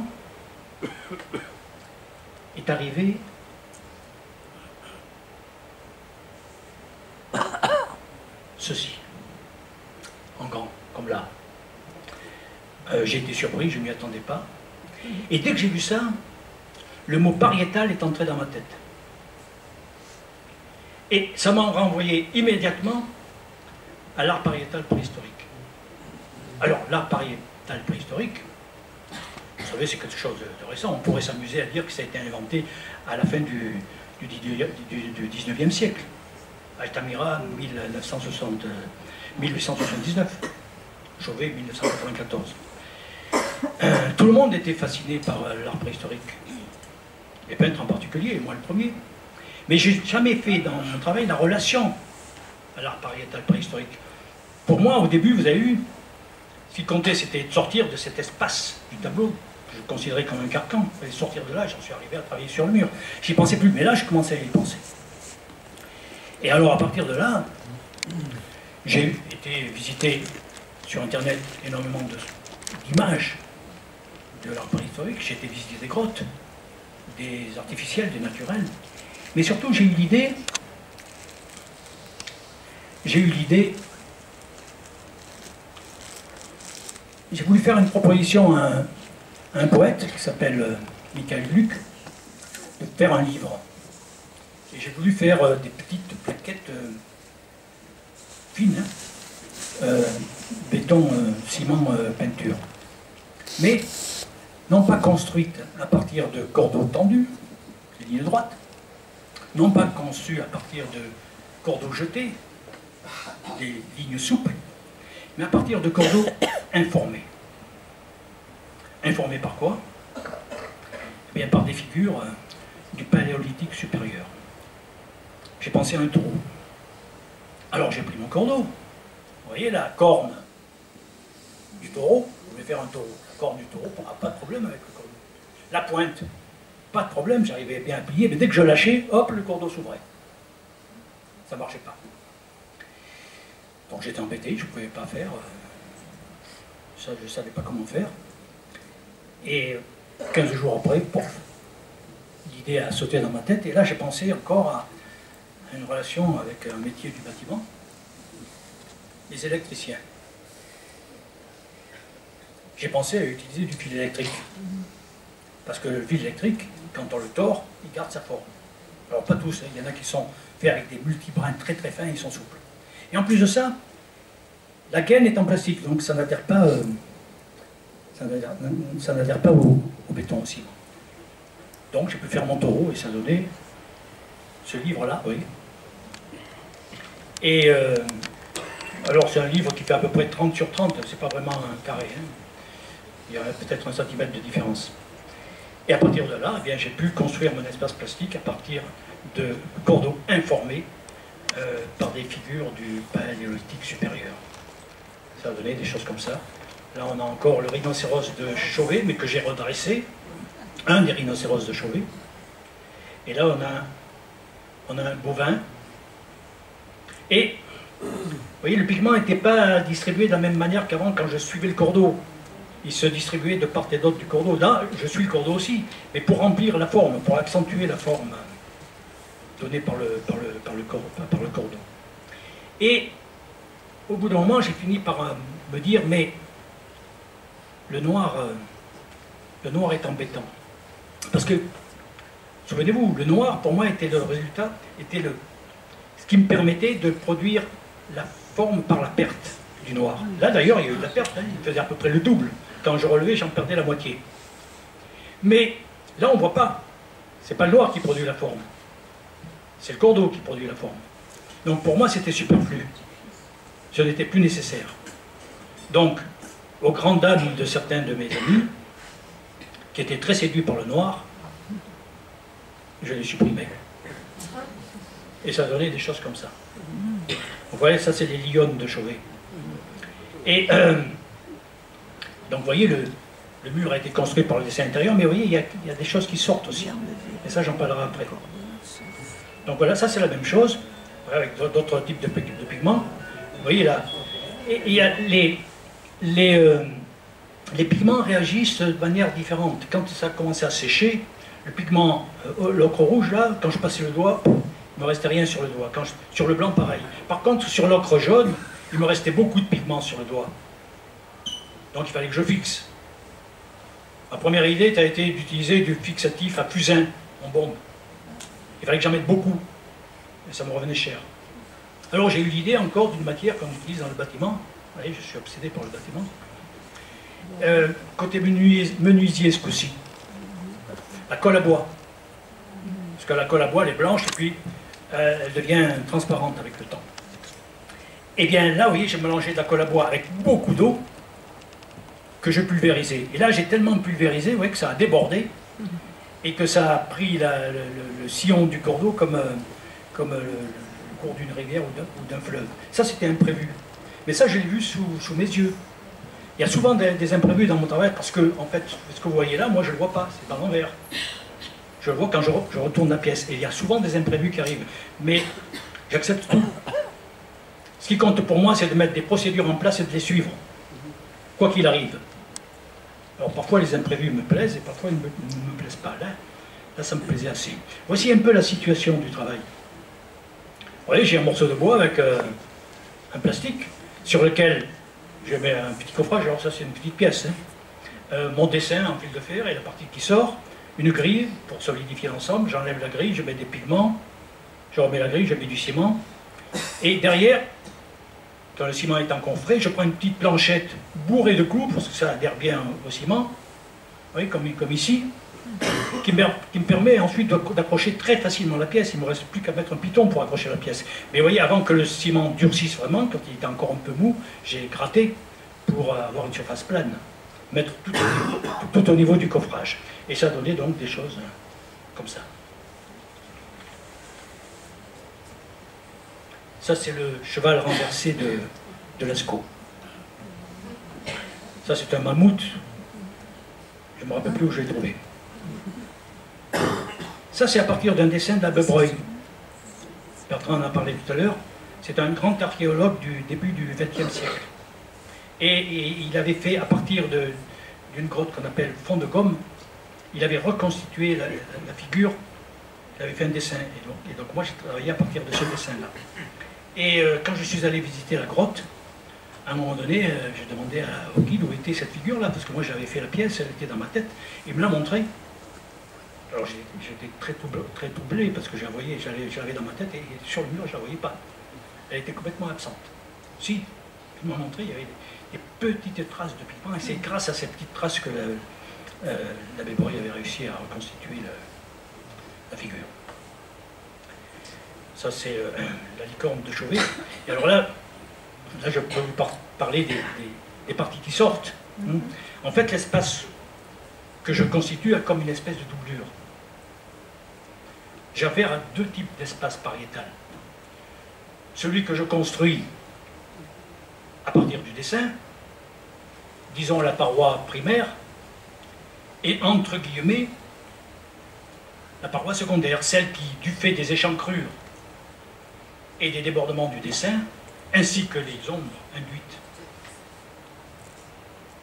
est arrivé ceci, en grand, comme là. J'ai été surpris, je ne m'y attendais pas. Et dès que j'ai vu ça, le mot pariétal est entré dans ma tête. Et ça m'a renvoyé immédiatement à l'art pariétal préhistorique. Alors, l'art pariétal préhistorique, vous savez, c'est quelque chose de récent. On pourrait s'amuser à dire que ça a été inventé à la fin du 19e siècle. Altamira, 1879. Chauvet, 1994. Tout le monde était fasciné par l'art préhistorique. Les peintres en particulier, moi le premier. Mais je n'ai jamais fait dans mon travail la relation à l'art pariétal préhistorique. Pour moi, au début, vous avez vu, ce qui comptait, c'était de sortir de cet espace du tableau, que je considérais comme un carcan. Il fallait sortir de là, j'en suis arrivé à travailler sur le mur. J'y pensais plus, mais là, je commençais à y penser. Et alors, à partir de là, j'ai été visiter sur Internet énormément d'images de l'art préhistorique. J'ai été visiter des grottes, des artificiels, des naturels. Mais surtout, j'ai eu l'idée j'ai eu l'idée, j'ai voulu faire une proposition à un poète qui s'appelle Michael Gluck, de faire un livre. Et j'ai voulu faire des petites plaquettes fines, béton, ciment, peinture. Mais non pas construites à partir de cordeaux tendus, des lignes droites, non pas conçues à partir de cordeaux jetés, des lignes souples, mais à partir de cordeaux informés. Informés par quoi? Eh bien par des figures du paléolithique supérieur. J'ai pensé à un taureau. Alors j'ai pris mon cordeau. Vous voyez la corne du taureau, je voulais faire un taureau. La corne du taureau, pas de problème avec le cordeau. La pointe, pas de problème, j'arrivais bien à plier, mais dès que je lâchais, hop, le cordeau s'ouvrait. Ça ne marchait pas. Donc j'étais embêté, je ne pouvais pas faire. Ça, je ne savais pas comment faire. Et 15 jours après, pof, l'idée a sauté dans ma tête, et là j'ai pensé encore à une relation avec un métier du bâtiment, les électriciens. J'ai pensé à utiliser du fil électrique. Parce que le fil électrique, quand on le tord, il garde sa forme. Alors pas tous, hein, il y en a qui sont faits avec des multibrins très très fins, ils sont souples. Et en plus de ça, la gaine est en plastique, donc ça n'adhère pas, ça n'adhère pas au béton aussi. Donc j'ai pu faire mon taureau et ça donnait ce livre-là, oui. Et alors c'est un livre qui fait à peu près 30 sur 30, c'est pas vraiment un carré, hein. Il y a peut-être un centimètre de différence. Et à partir de là, eh bien, j'ai pu construire mon espace plastique à partir de cordeaux informés par des figures du paléolithique supérieur. Ça a donné des choses comme ça. Là, on a encore le rhinocéros de Chauvet, mais que j'ai redressé. Un des rhinocéros de Chauvet. Et là, on a un bovin. Et, vous voyez, le pigment n'était pas distribué de la même manière qu'avant quand je suivais le cordeau. Il se distribuait de part et d'autre du cordeau. Là, je suis le cordeau aussi, mais pour remplir la forme, pour accentuer la forme donnée par le cordeau. Et au bout d'un moment, j'ai fini par me dire, mais le noir est embêtant. Parce que, souvenez-vous, le noir, pour moi, était le résultat, ce qui me permettait de produire la forme par la perte du noir. Là, d'ailleurs, il y a eu de la perte, hein, il faisait à peu près le double. Quand je relevais, j'en perdais la moitié. Mais là, on ne voit pas. C'est pas le noir qui produit la forme. C'est le cordeau qui produit la forme. Donc pour moi, c'était superflu. Ce n'était plus nécessaire. Donc, aux grandes dames de certains de mes amis, qui étaient très séduits par le noir, je les supprimais. Et ça donnait des choses comme ça. Vous voyez, ça c'est les lionnes de Chauvet. Et donc vous voyez, le mur a été construit par le dessin intérieur, mais vous voyez, il y a des choses qui sortent aussi. Et ça, j'en parlerai après. Donc voilà, ça c'est la même chose, avec d'autres types de pigments. Vous voyez là, et il y a les pigments réagissent de manière différente. Quand ça a commencé à sécher, le pigment, l'ocre rouge là, quand je passais le doigt, il ne me restait rien sur le doigt. Sur le blanc, pareil. Par contre, sur l'ocre jaune, il me restait beaucoup de pigments sur le doigt. Donc il fallait que je fixe. Ma première idée a été d'utiliser du fixatif à fusain en bombe. Il fallait que j'en mette beaucoup. Et ça me revenait cher. Alors j'ai eu l'idée encore d'une matière qu'on utilise dans le bâtiment. Vous voyez, je suis obsédé par le bâtiment. Côté menuisier ce coup-ci. La colle à bois. Parce que la colle à bois, elle est blanche et puis elle devient transparente avec le temps. Et bien là, vous voyez, j'ai mélangé de la colle à bois avec beaucoup d'eau que je pulvérisais. Et là, j'ai tellement pulvérisé, vous voyez, que ça a débordé et que ça a pris le sillon du cordeau comme le cours d'une rivière ou d'un fleuve. Ça, c'était imprévu. Mais ça, je l'ai vu sous mes yeux. Il y a souvent des imprévus dans mon travail parce que, en fait, ce que vous voyez là, moi, je ne le vois pas. C'est pas l'envers. Je le vois quand je retourne la pièce. Et il y a souvent des imprévus qui arrivent. Mais j'accepte tout. Ce qui compte pour moi, c'est de mettre des procédures en place et de les suivre. Quoi qu'il arrive. Alors parfois les imprévus me plaisent et parfois ils ne me plaisent pas. Là, ça me plaisait assez. Voici un peu la situation du travail. Vous voyez, j'ai un morceau de bois avec un plastique sur lequel je mets un petit coffrage, alors ça c'est une petite pièce, hein. Mon dessin en fil de fer et la partie qui sort, une grille pour solidifier l'ensemble, j'enlève la grille, je mets des pigments, je remets la grille, je mets du ciment, et derrière, quand le ciment est encoffré, je prends une petite planchette bourrée de clous, parce que ça adhère bien au ciment, oui, comme ici, qui me permet ensuite d'accrocher très facilement la pièce. Il ne me reste plus qu'à mettre un piton pour accrocher la pièce. Mais vous voyez, avant que le ciment durcisse vraiment, quand il était encore un peu mou, j'ai gratté pour avoir une surface plane, mettre tout au niveau du coffrage. Et ça donnait donc des choses comme ça. Ça, c'est le cheval renversé de Lascaux. Ça, c'est un mammouth. Je ne me rappelle plus où je l'ai trouvé. Ça, c'est à partir d'un dessin de la Bebreuil. Bertrand en a parlé tout à l'heure. C'est un grand archéologue du début du XXe siècle. Et il avait fait, à partir d'une grotte qu'on appelle Fond de Gomme, il avait reconstitué la figure, il avait fait un dessin. Et donc moi, j'ai travaillé à partir de ce dessin-là. Et quand je suis allé visiter la grotte, à un moment donné, j'ai demandé au guide où était cette figure-là, parce que moi j'avais fait la pièce, elle était dans ma tête, il me l'a montrée. Alors j'étais très troublé, parce que j'avais dans ma tête, et sur le mur je ne la voyais pas. Elle était complètement absente. Si, il m'a montré, il y avait des petites traces de pigments, et c'est grâce à ces petites traces que la Bebreuil avait réussi à reconstituer la figure. Ça, c'est la licorne de Chauvet. Et alors là, je peux vous parler des parties qui sortent. En fait, l'espace que je constitue a comme une espèce de doublure. J'ai affaire à deux types d'espace pariétal. Celui que je construis à partir du dessin, disons la paroi primaire, et entre guillemets, la paroi secondaire, celle qui, du fait des échancrures et des débordements du dessin, ainsi que les ombres induites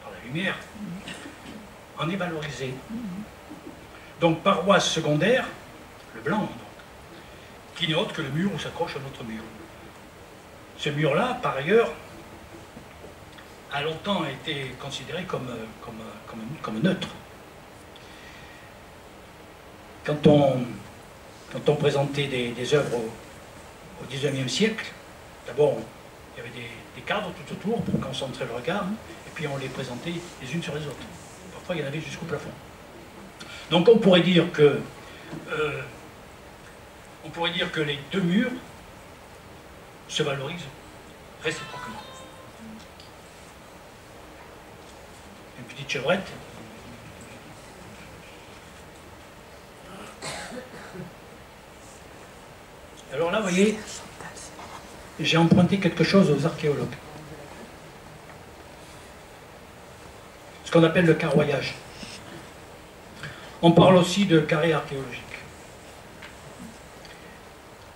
par la lumière, en est valorisée. Donc paroisse secondaire, le blanc, donc, qui n'est autre que le mur où s'accroche un autre mur. Ce mur-là, par ailleurs, a longtemps été considéré comme neutre. Quand on présentait des œuvres au XIXe siècle, d'abord, il y avait des cadres tout autour pour concentrer le regard, et puis on les présentait les unes sur les autres. Parfois, il y en avait jusqu'au plafond. Donc on pourrait dire que les deux murs se valorisent réciproquement. Une petite chevrette. Alors là, vous voyez, j'ai emprunté quelque chose aux archéologues. Ce qu'on appelle le carroyage. On parle aussi de carré archéologique.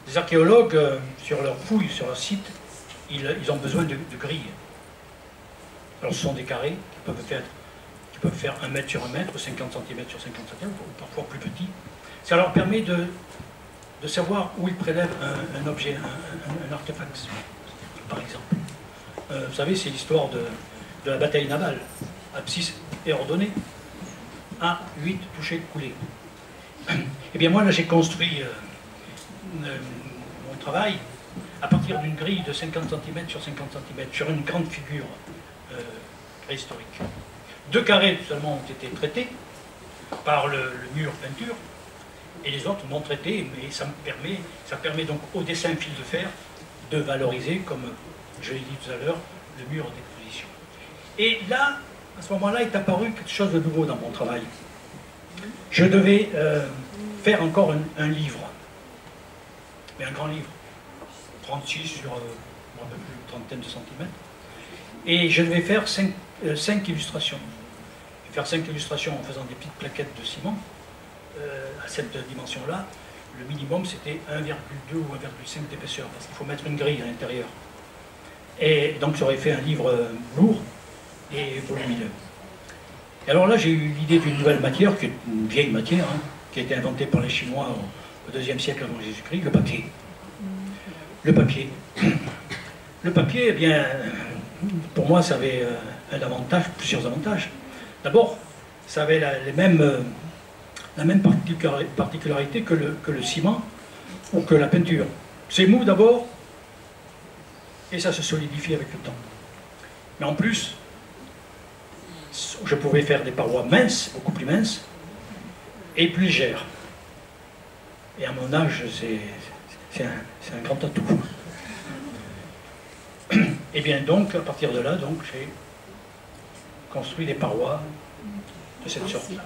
Les archéologues, sur leurs fouilles, sur leur site, ils ont besoin de grilles. Alors ce sont des carrés qui peuvent faire 1 mètre sur 1 mètre, 50 cm sur 50 cm, ou parfois plus petits. Ça leur permet de savoir où ils prélèvent un objet, un artefact, par exemple. Vous savez, c'est l'histoire de la bataille navale. Abscisse et ordonnée. A8 touché, coulé. Eh bien moi, là, j'ai construit mon travail à partir d'une grille de 50 cm sur 50 cm, sur une grande figure préhistorique. 2 carrés seulement ont été traités par le mur peinture, et les autres non traités, mais ça permet donc au dessin fil de fer de valoriser, comme je l'ai dit tout à l'heure, le mur d'exposition. Et là, à ce moment-là, est apparu quelque chose de nouveau dans mon travail. Je devais faire encore un livre, mais un grand livre, 36 sur un peu plus d'une trentaine de centimètres, et je devais faire 5 illustrations. Je vais faire 5 illustrations en faisant des petites plaquettes de ciment. À cette dimension-là, le minimum c'était 1,2 ou 1,5 d'épaisseur, parce qu'il faut mettre une grille à l'intérieur. Et donc j'aurais fait un livre lourd et volumineux. Et alors là, j'ai eu l'idée d'une nouvelle matière, qui est une vieille matière, qui a été inventée par les Chinois au IIe siècle avant Jésus-Christ, le papier. Le papier. Le papier, eh bien, pour moi, ça avait un avantage, plusieurs avantages. D'abord, ça avait la même particularité que le ciment ou que la peinture. C'est mou d'abord, et ça se solidifie avec le temps. Mais en plus, je pouvais faire des parois minces, beaucoup plus minces, et plus légères. Et à mon âge, c'est un grand atout. Et bien donc, à partir de là, j'ai construit des parois de cette sorte-là.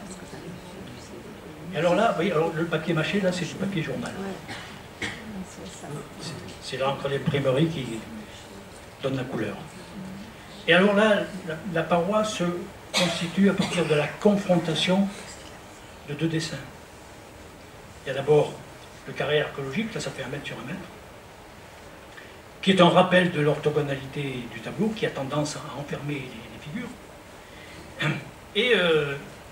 Et alors là, vous voyez, alors le papier mâché, là, c'est du papier journal. C'est l'encre d'imprimerie qui donne la couleur. Et alors là, la paroi se constitue à partir de la confrontation de deux dessins. Il y a d'abord le carré archéologique, là ça fait 1 mètre sur 1 mètre, qui est un rappel de l'orthogonalité du tableau, qui a tendance à enfermer les figures.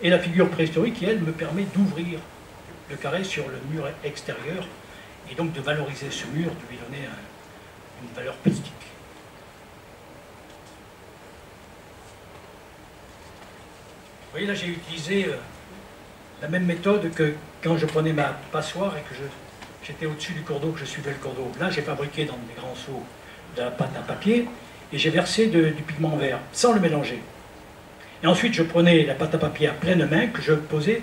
Et la figure préhistorique, qui elle me permet d'ouvrir le carré sur le mur extérieur, et donc de valoriser ce mur, de lui donner une valeur plastique. Vous voyez, là j'ai utilisé la même méthode que quand je prenais ma passoire et que j'étais au-dessus du cours d'eau, que je suivais le cours d'eau. Là j'ai fabriqué dans des grands seaux de la pâte à papier et j'ai versé du pigment vert sans le mélanger. Et ensuite je prenais la pâte à papier à pleine main que je posais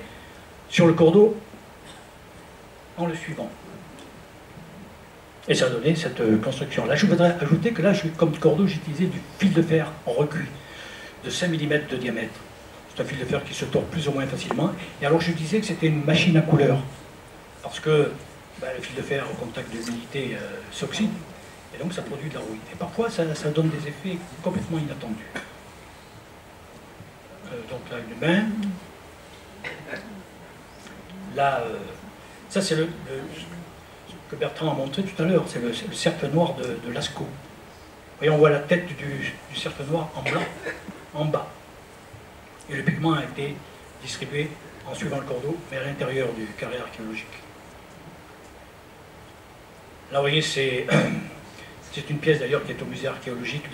sur le cours d'eau en le suivant. Et ça a donné cette construction. Là je voudrais ajouter que là, comme cours d'eau, j'utilisais du fil de fer en recuit de 5 mm de diamètre. C'est un fil de fer qui se tord plus ou moins facilement. Et alors je disais que c'était une machine à couleur. Parce que le fil de fer au contact de l'humidité s'oxyde. Et donc ça produit de la rouille. Et parfois ça donne des effets complètement inattendus. Donc là une main. Là, ça c'est ce que Bertrand a montré tout à l'heure. C'est le cercle noir de Lascaux. Vous voyez, on voit la tête du cercle noir en blanc, en bas. Et le pigment a été distribué en suivant le cours d'eau, mais à l'intérieur du carré archéologique. Là, vous voyez, c'est une pièce d'ailleurs qui est au musée archéologique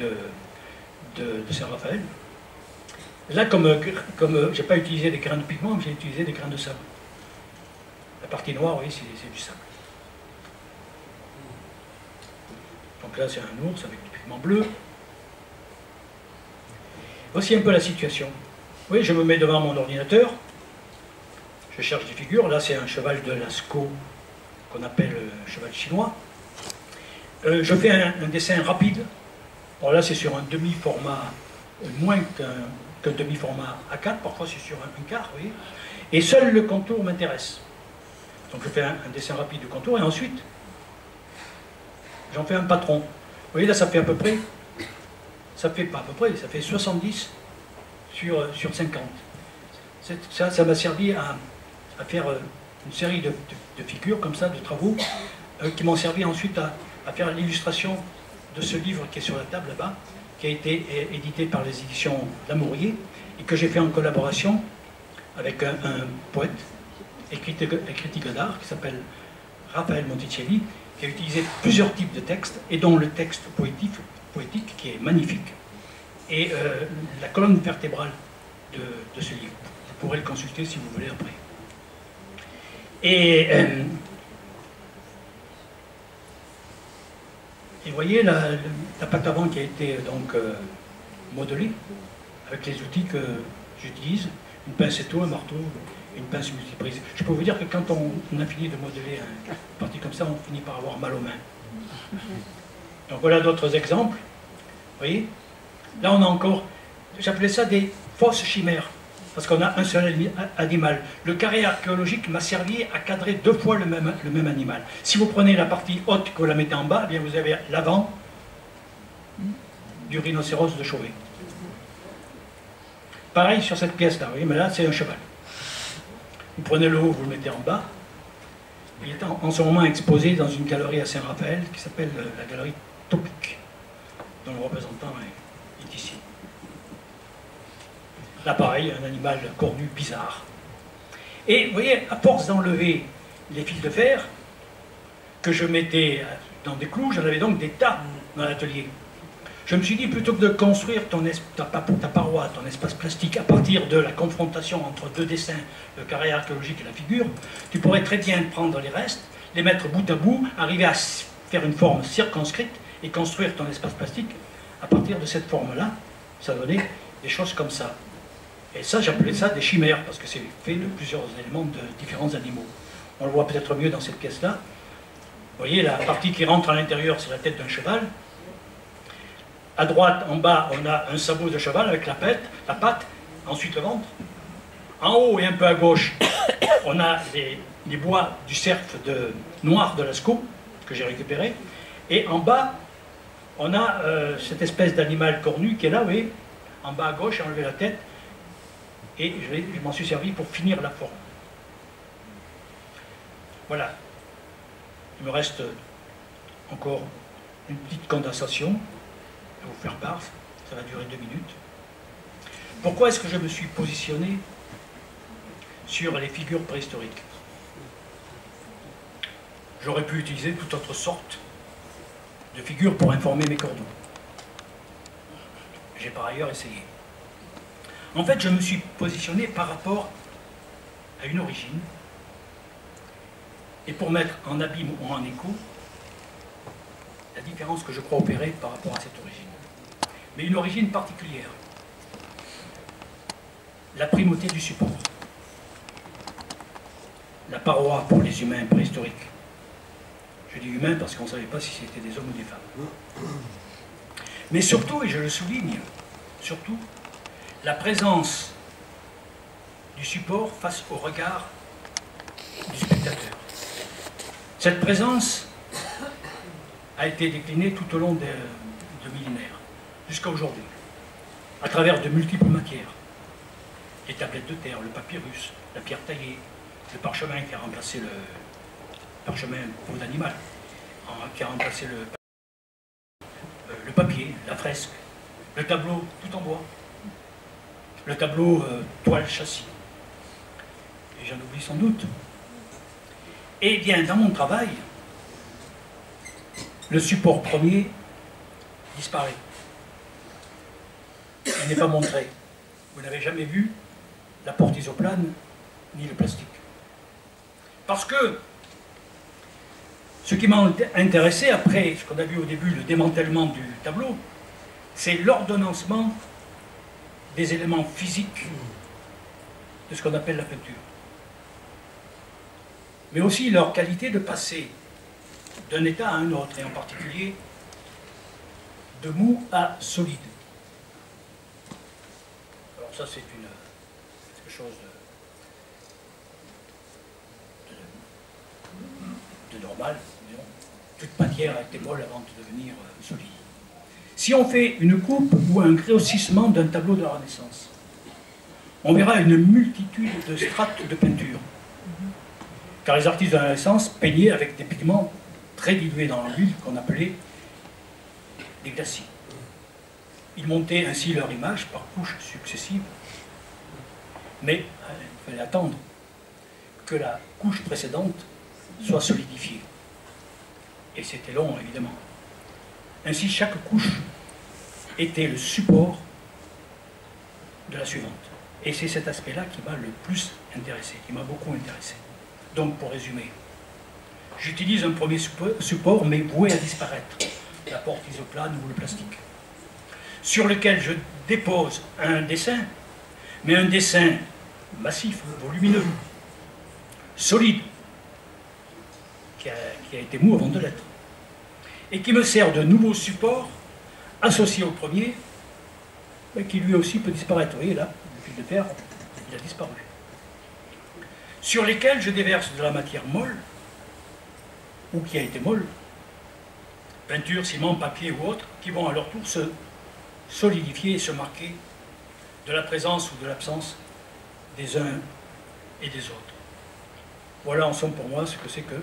de Saint-Raphaël. Là, comme je n'ai pas utilisé des grains de pigment, mais j'ai utilisé des grains de sable. La partie noire, vous voyez, c'est du sable. Donc là, c'est un ours avec du pigment bleu. Voici un peu la situation. Oui, je me mets devant mon ordinateur, je cherche des figures. Là, c'est un cheval de Lascaux qu'on appelle cheval chinois. Je fais un dessin rapide. Bon, là, c'est sur un demi-format, moins qu'un demi-format A4, parfois c'est sur un quart, vous voyez. Et seul le contour m'intéresse. Donc je fais un dessin rapide du contour, et ensuite, j'en fais un patron. Vous voyez, là, ça fait à peu près, ça fait pas à peu près, ça fait 70 sur 50. Ça m'a servi à faire une série de figures comme ça, de travaux, qui m'ont servi ensuite à faire l'illustration de ce livre qui est sur la table là-bas, qui a été édité par les éditions Lamourier, et que j'ai fait en collaboration avec un poète et critique d'art qui s'appelle Raphaël Monticelli, qui a utilisé plusieurs types de textes, et dont le texte poétique qui est magnifique. Et la colonne vertébrale de ce livre. Vous pourrez le consulter si vous voulez après. Et vous voyez la pâte avant qui a été donc modelée avec les outils que j'utilise, une pincetto, un marteau, une pince multiprise. Je peux vous dire que quand on a fini de modeler une partie comme ça, on finit par avoir mal aux mains. Donc voilà d'autres exemples. Vous voyez, là on a encore, j'appelais ça des fausses chimères, parce qu'on a un seul animal. Le carré archéologique m'a servi à cadrer 2 fois le même animal. Si vous prenez la partie haute que vous la mettez en bas, eh bien vous avez l'avant du rhinocéros de Chauvet. Pareil sur cette pièce-là, vous voyez, mais là c'est un cheval. Vous prenez le haut, vous le mettez en bas. Il est en ce moment exposé dans une galerie à Saint-Raphaël qui s'appelle la galerie Topic, dont le représentant est ici. Là pareil, un animal cornu bizarre. Et vous voyez, à force d'enlever les fils de fer que je mettais dans des clous, j'en avais donc des tas dans l'atelier. Je me suis dit, plutôt que de construire ta paroi, ton espace plastique, à partir de la confrontation entre deux dessins, le carré archéologique et la figure, tu pourrais très bien prendre les restes, les mettre bout à bout, arriver à faire une forme circonscrite et construire ton espace plastique à partir de cette forme-là. Ça donnait des choses comme ça. Et ça, j'appelais ça des chimères, parce que c'est fait de plusieurs éléments de différents animaux. On le voit peut-être mieux dans cette pièce-là. Vous voyez, la partie qui rentre à l'intérieur, c'est la tête d'un cheval. À droite, en bas, on a un sabot de cheval avec la patte, ensuite le ventre. En haut et un peu à gauche, on a les bois du cerf noir de Lascaux, que j'ai récupéré. Et en bas, on a cette espèce d'animal cornu qui est là, vous voyez, en bas à gauche, j'ai enlevé la tête, et je m'en suis servi pour finir la forme. Voilà. Il me reste encore une petite condensation à vous faire part, ça va durer 2 minutes. Pourquoi est-ce que je me suis positionné sur les figures préhistoriques? J'aurais pu utiliser toute autre sorte de figures pour informer mes cordons. J'ai par ailleurs essayé. En fait, je me suis positionné par rapport à une origine, et pour mettre en abîme ou en écho la différence que je crois opérer par rapport à cette origine. Mais une origine particulière. La primauté du support. La paroi pour les humains préhistoriques. Je dis humains parce qu'on ne savait pas si c'était des hommes ou des femmes. Mais surtout, et je le souligne, surtout, la présence du support face au regard du spectateur. Cette présence a été déclinée tout au long de millénaires, jusqu'à aujourd'hui, à travers de multiples matières. Les tablettes de terre, le papyrus, la pierre taillée, le parchemin qui a remplacé le parchemin peau d'animal, qui a remplacé le papier, la fresque, le tableau tout en bois, le tableau toile châssis. Et j'en oublie sans doute. Eh bien, dans mon travail, le support premier disparaît. Il n'est pas montré. Vous n'avez jamais vu la porte isoplane ni le plastique. Parce que ce qui m'a intéressé après ce qu'on a vu au début, le démantèlement du tableau, c'est l'ordonnancement des éléments physiques de ce qu'on appelle la peinture. Mais aussi leur qualité de passer d'un état à un autre, et en particulier de mou à solide. Alors ça c'est quelque chose de normal. Disons. Toute matière a été molle avant de devenir solide. Si on fait une coupe ou un grossissement d'un tableau de la Renaissance, on verra une multitude de strates de peinture. Car les artistes de la Renaissance peignaient avec des pigments très dilués dans l'huile qu'on appelait des glacis. Ils montaient ainsi leur image par couches successives, mais il fallait attendre que la couche précédente soit solidifiée. Et c'était long, évidemment. Ainsi, chaque couche était le support de la suivante. Et c'est cet aspect-là qui m'a le plus intéressé, qui m'a beaucoup intéressé. Donc, pour résumer, j'utilise un premier support, mais voué à disparaître, la porte isoplane ou le plastique, sur lequel je dépose un dessin, mais un dessin massif, volumineux, solide, qui a été mou avant de l'être, et qui me sert de nouveau support associé au premier, mais qui lui aussi peut disparaître. Vous voyez là, le fil de fer, il a disparu. Sur lesquels je déverse de la matière molle, ou qui a été molle, peinture, ciment, papier ou autre, qui vont à leur tour se solidifier et se marquer de la présence ou de l'absence des uns et des autres. Voilà en somme pour moi ce que c'est que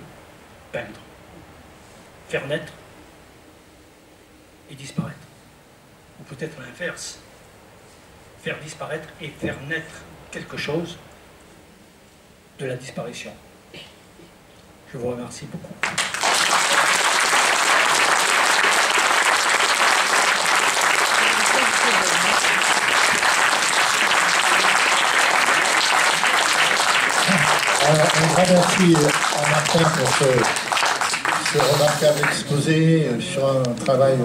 peindre. Faire naître et disparaître. Ou peut-être l'inverse. Faire disparaître et faire naître quelque chose de la disparition. Je vous remercie beaucoup. remercie Martin pour ce remarquable exposé sur un travail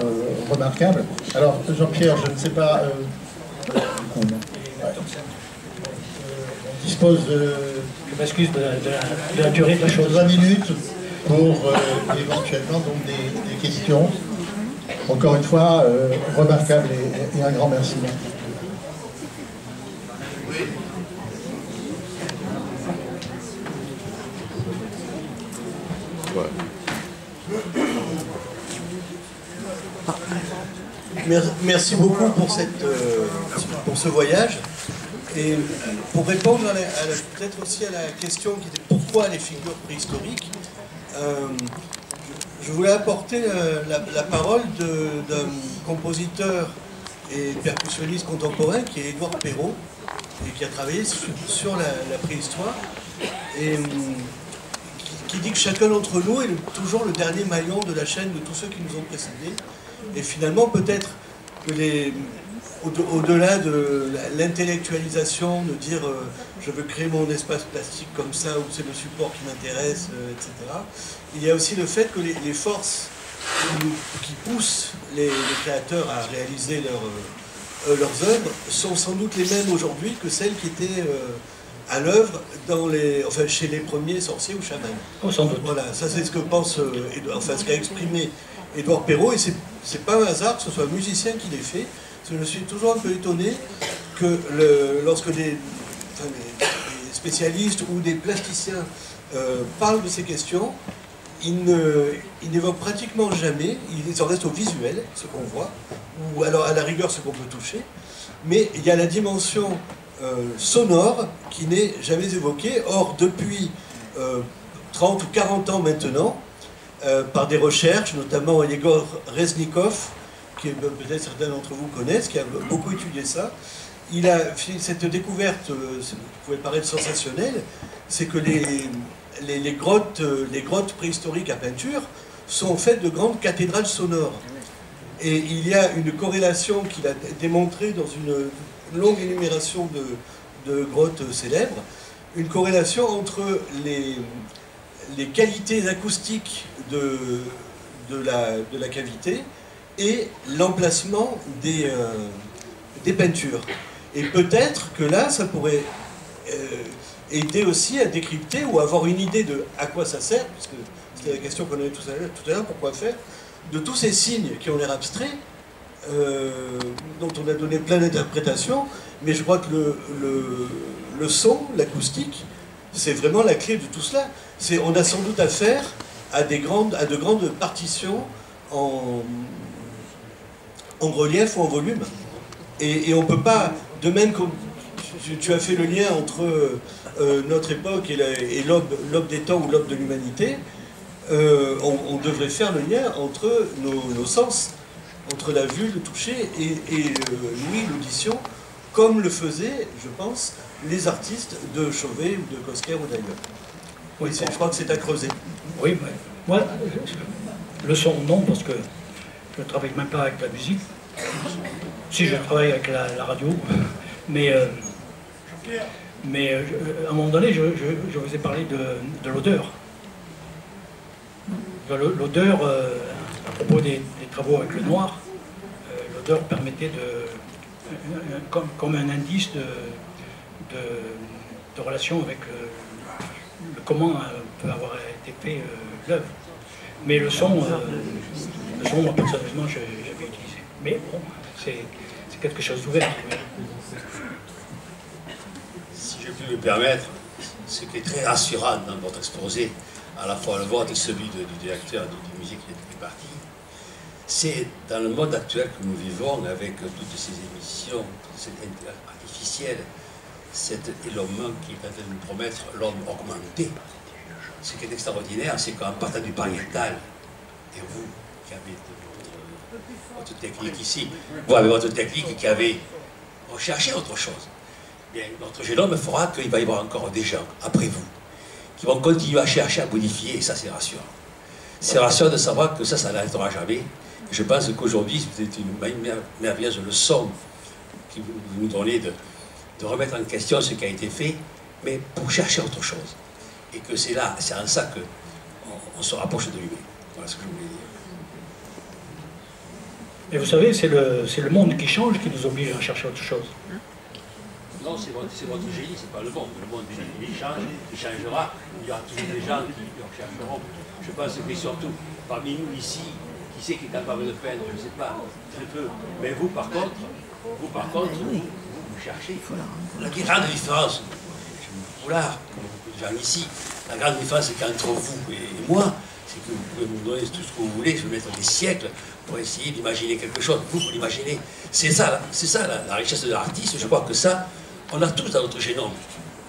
remarquable. Alors, Jean-Pierre, je ne sais pas... on dispose de... Je m'excuse de la durée de la chose. 20 minutes pour éventuellement donc, des questions. Encore une fois, remarquable et un grand merci. Merci beaucoup pour ce voyage. Et pour répondre peut-être aussi à la question qui était pourquoi les figures préhistoriques, je voulais apporter la parole d'un compositeur et percussionniste contemporain qui est Édouard Perrault et qui a travaillé sur la préhistoire et qui dit que chacun d'entre nous est toujours le dernier maillon de la chaîne de tous ceux qui nous ont précédés. Et finalement, peut-être que au-delà de l'intellectualisation, de dire je veux créer mon espace plastique comme ça, ou c'est le support qui m'intéresse, etc., il y a aussi le fait que les forces qui poussent les créateurs à réaliser leurs œuvres sont sans doute les mêmes aujourd'hui que celles qui étaient à l'œuvre chez les premiers sorciers ou chamans. Oh, sans doute. Voilà, ça c'est ce que pense, ce qu'a exprimé Édouard Perrault, et c'est pas un hasard que ce soit un musicien qui l'ait fait. Parce que je suis toujours un peu étonné que lorsque des spécialistes ou des plasticiens parlent de ces questions, ils n'évoquent pratiquement jamais, ils en restent au visuel, ce qu'on voit, ou alors à la rigueur ce qu'on peut toucher, mais il y a la dimension sonore qui n'est jamais évoquée. Or, depuis 30 ou 40 ans maintenant, par des recherches, notamment Yegor Reznikov, que peut-être certains d'entre vous connaissent, qui a beaucoup étudié ça, il a fait cette découverte, qui pouvait paraître sensationnelle, c'est que les grottes préhistoriques à peinture sont faites de grandes cathédrales sonores. Et il y a une corrélation qu'il a démontrée dans une longue énumération de grottes célèbres, une corrélation entre les qualités acoustiques de la cavité et l'emplacement des peintures. Et peut-être que là, ça pourrait aider aussi à décrypter ou avoir une idée de à quoi ça sert, parce que c'était la question qu'on avait tout à l'heure, pourquoi faire, de tous ces signes qui ont l'air abstraits, dont on a donné plein d'interprétations, mais je crois que le son, l'acoustique, c'est vraiment la clé de tout cela. On a sans doute affaire à de grandes partitions en relief ou en volume. Et on ne peut pas, de même que tu as fait le lien entre notre époque et l'aube des temps ou l'aube de l'humanité, on devrait faire le lien entre nos sens, entre la vue, le toucher et l'ouïe, l'audition, comme le faisaient, je pense, les artistes de Chauvet ou de Cosquer ou d'ailleurs. Oui, je crois que c'est à creuser. Oui, mais moi, le son, non, parce que je ne travaille même pas avec la musique. Si, je travaille avec la radio, mais à un moment donné, je vous ai parlé de l'odeur. L'odeur, à propos des travaux avec le noir, l'odeur permettait comme un indice de relation avec comment peut avoir été fait l'œuvre. Mais le son, moi personnellement, je l'avais utilisé. Mais bon, c'est quelque chose d'ouvert. Si je puis me permettre, ce qui est très rassurant dans votre exposé, à la fois le vôtre et celui du directeur du musée qui est parti, c'est dans le monde actuel que nous vivons, avec toutes ces émissions, cette artificielle, cet éloignement qui est en train de nous promettre l'homme augmenté. Ce qui est extraordinaire, c'est qu'en partant du pariétal, et vous qui avez votre technique ici, vous avez votre technique qui avez recherché autre chose. Bien, notre génome fera qu'il va y avoir encore des gens, après vous, qui vont continuer à chercher à modifier, et ça c'est rassurant. C'est rassurant de savoir que ça n'arrêtera jamais. Et je pense qu'aujourd'hui, c'est une merveilleuse leçon que vous nous donnez de remettre en question ce qui a été fait, mais pour chercher autre chose. et que c'est là, c'est en ça qu'on se rapproche de l'humain. Voilà ce que je voulais dire. Et vous savez, c'est le monde qui change qui nous oblige à chercher autre chose. Non, c'est votre génie, c'est pas le monde. Le monde, il change, il changera. Il y aura toujours des gens qui rechercheront. Je pense que surtout, parmi nous ici, qui c'est qui est capable de peindre, je ne sais pas, très peu. Mais vous, par contre, vous cherchez. La grande différence, Poulard, comme beaucoup de gens ici, la grande différence c'est qu'entre vous et moi, c'est que vous pouvez me donner tout ce que vous voulez, je vais mettre des siècles pour essayer d'imaginer quelque chose. Vous l'imaginez. C'est ça la richesse de l'artiste. Je crois que ça, on a tous dans notre génome.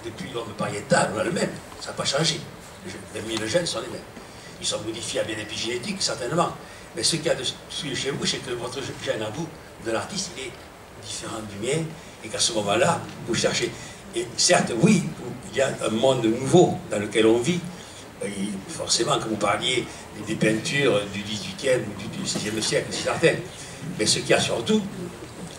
Depuis l'homme pariétal, on a le même. Ça n'a pas changé. Même les gènes sont les mêmes. Ils sont modifiés à bien l'épigénétique, certainement. Mais ce qu'il y a de chez vous, c'est que votre gène à vous, de l'artiste, il est différent du mien, et qu'à ce moment-là, vous cherchez. Et certes, oui, il y a un monde nouveau dans lequel on vit. Et forcément, que vous parliez des peintures du XVIIIe ou du XVIe siècle, c'est certain. Mais ce qu'il y a surtout,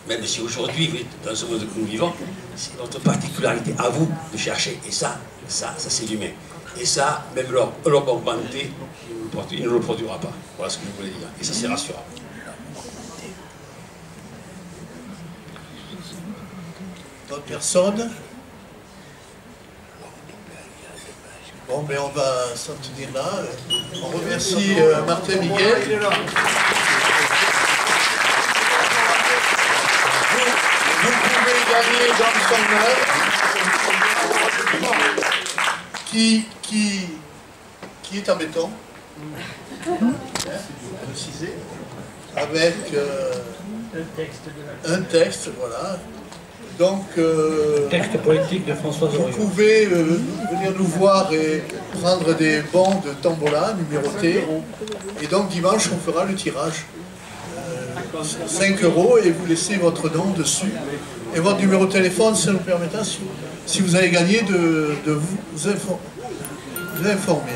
même si aujourd'hui, vous êtes dans ce monde que nous vivons, c'est votre particularité à vous de chercher. Et ça c'est l'humain. Et ça, même l'homme augmenté, il ne le produira pas. Voilà ce que je voulais dire. Et ça, c'est rassurant. D'autres personnes? Bon, ben on va s'en tenir là. On remercie Martin Miguel. Vous pouvez gagner dans son œuvre qui est en béton, avec un texte, voilà. Donc, Texte poétique de François Zoriot. vous pouvez venir nous voir et prendre des bons de tombola numérotés. Et donc dimanche, on fera le tirage. 5 € et vous laissez votre nom dessus. Et votre numéro de téléphone, ça nous permettra, si vous avez gagné, de vous informer.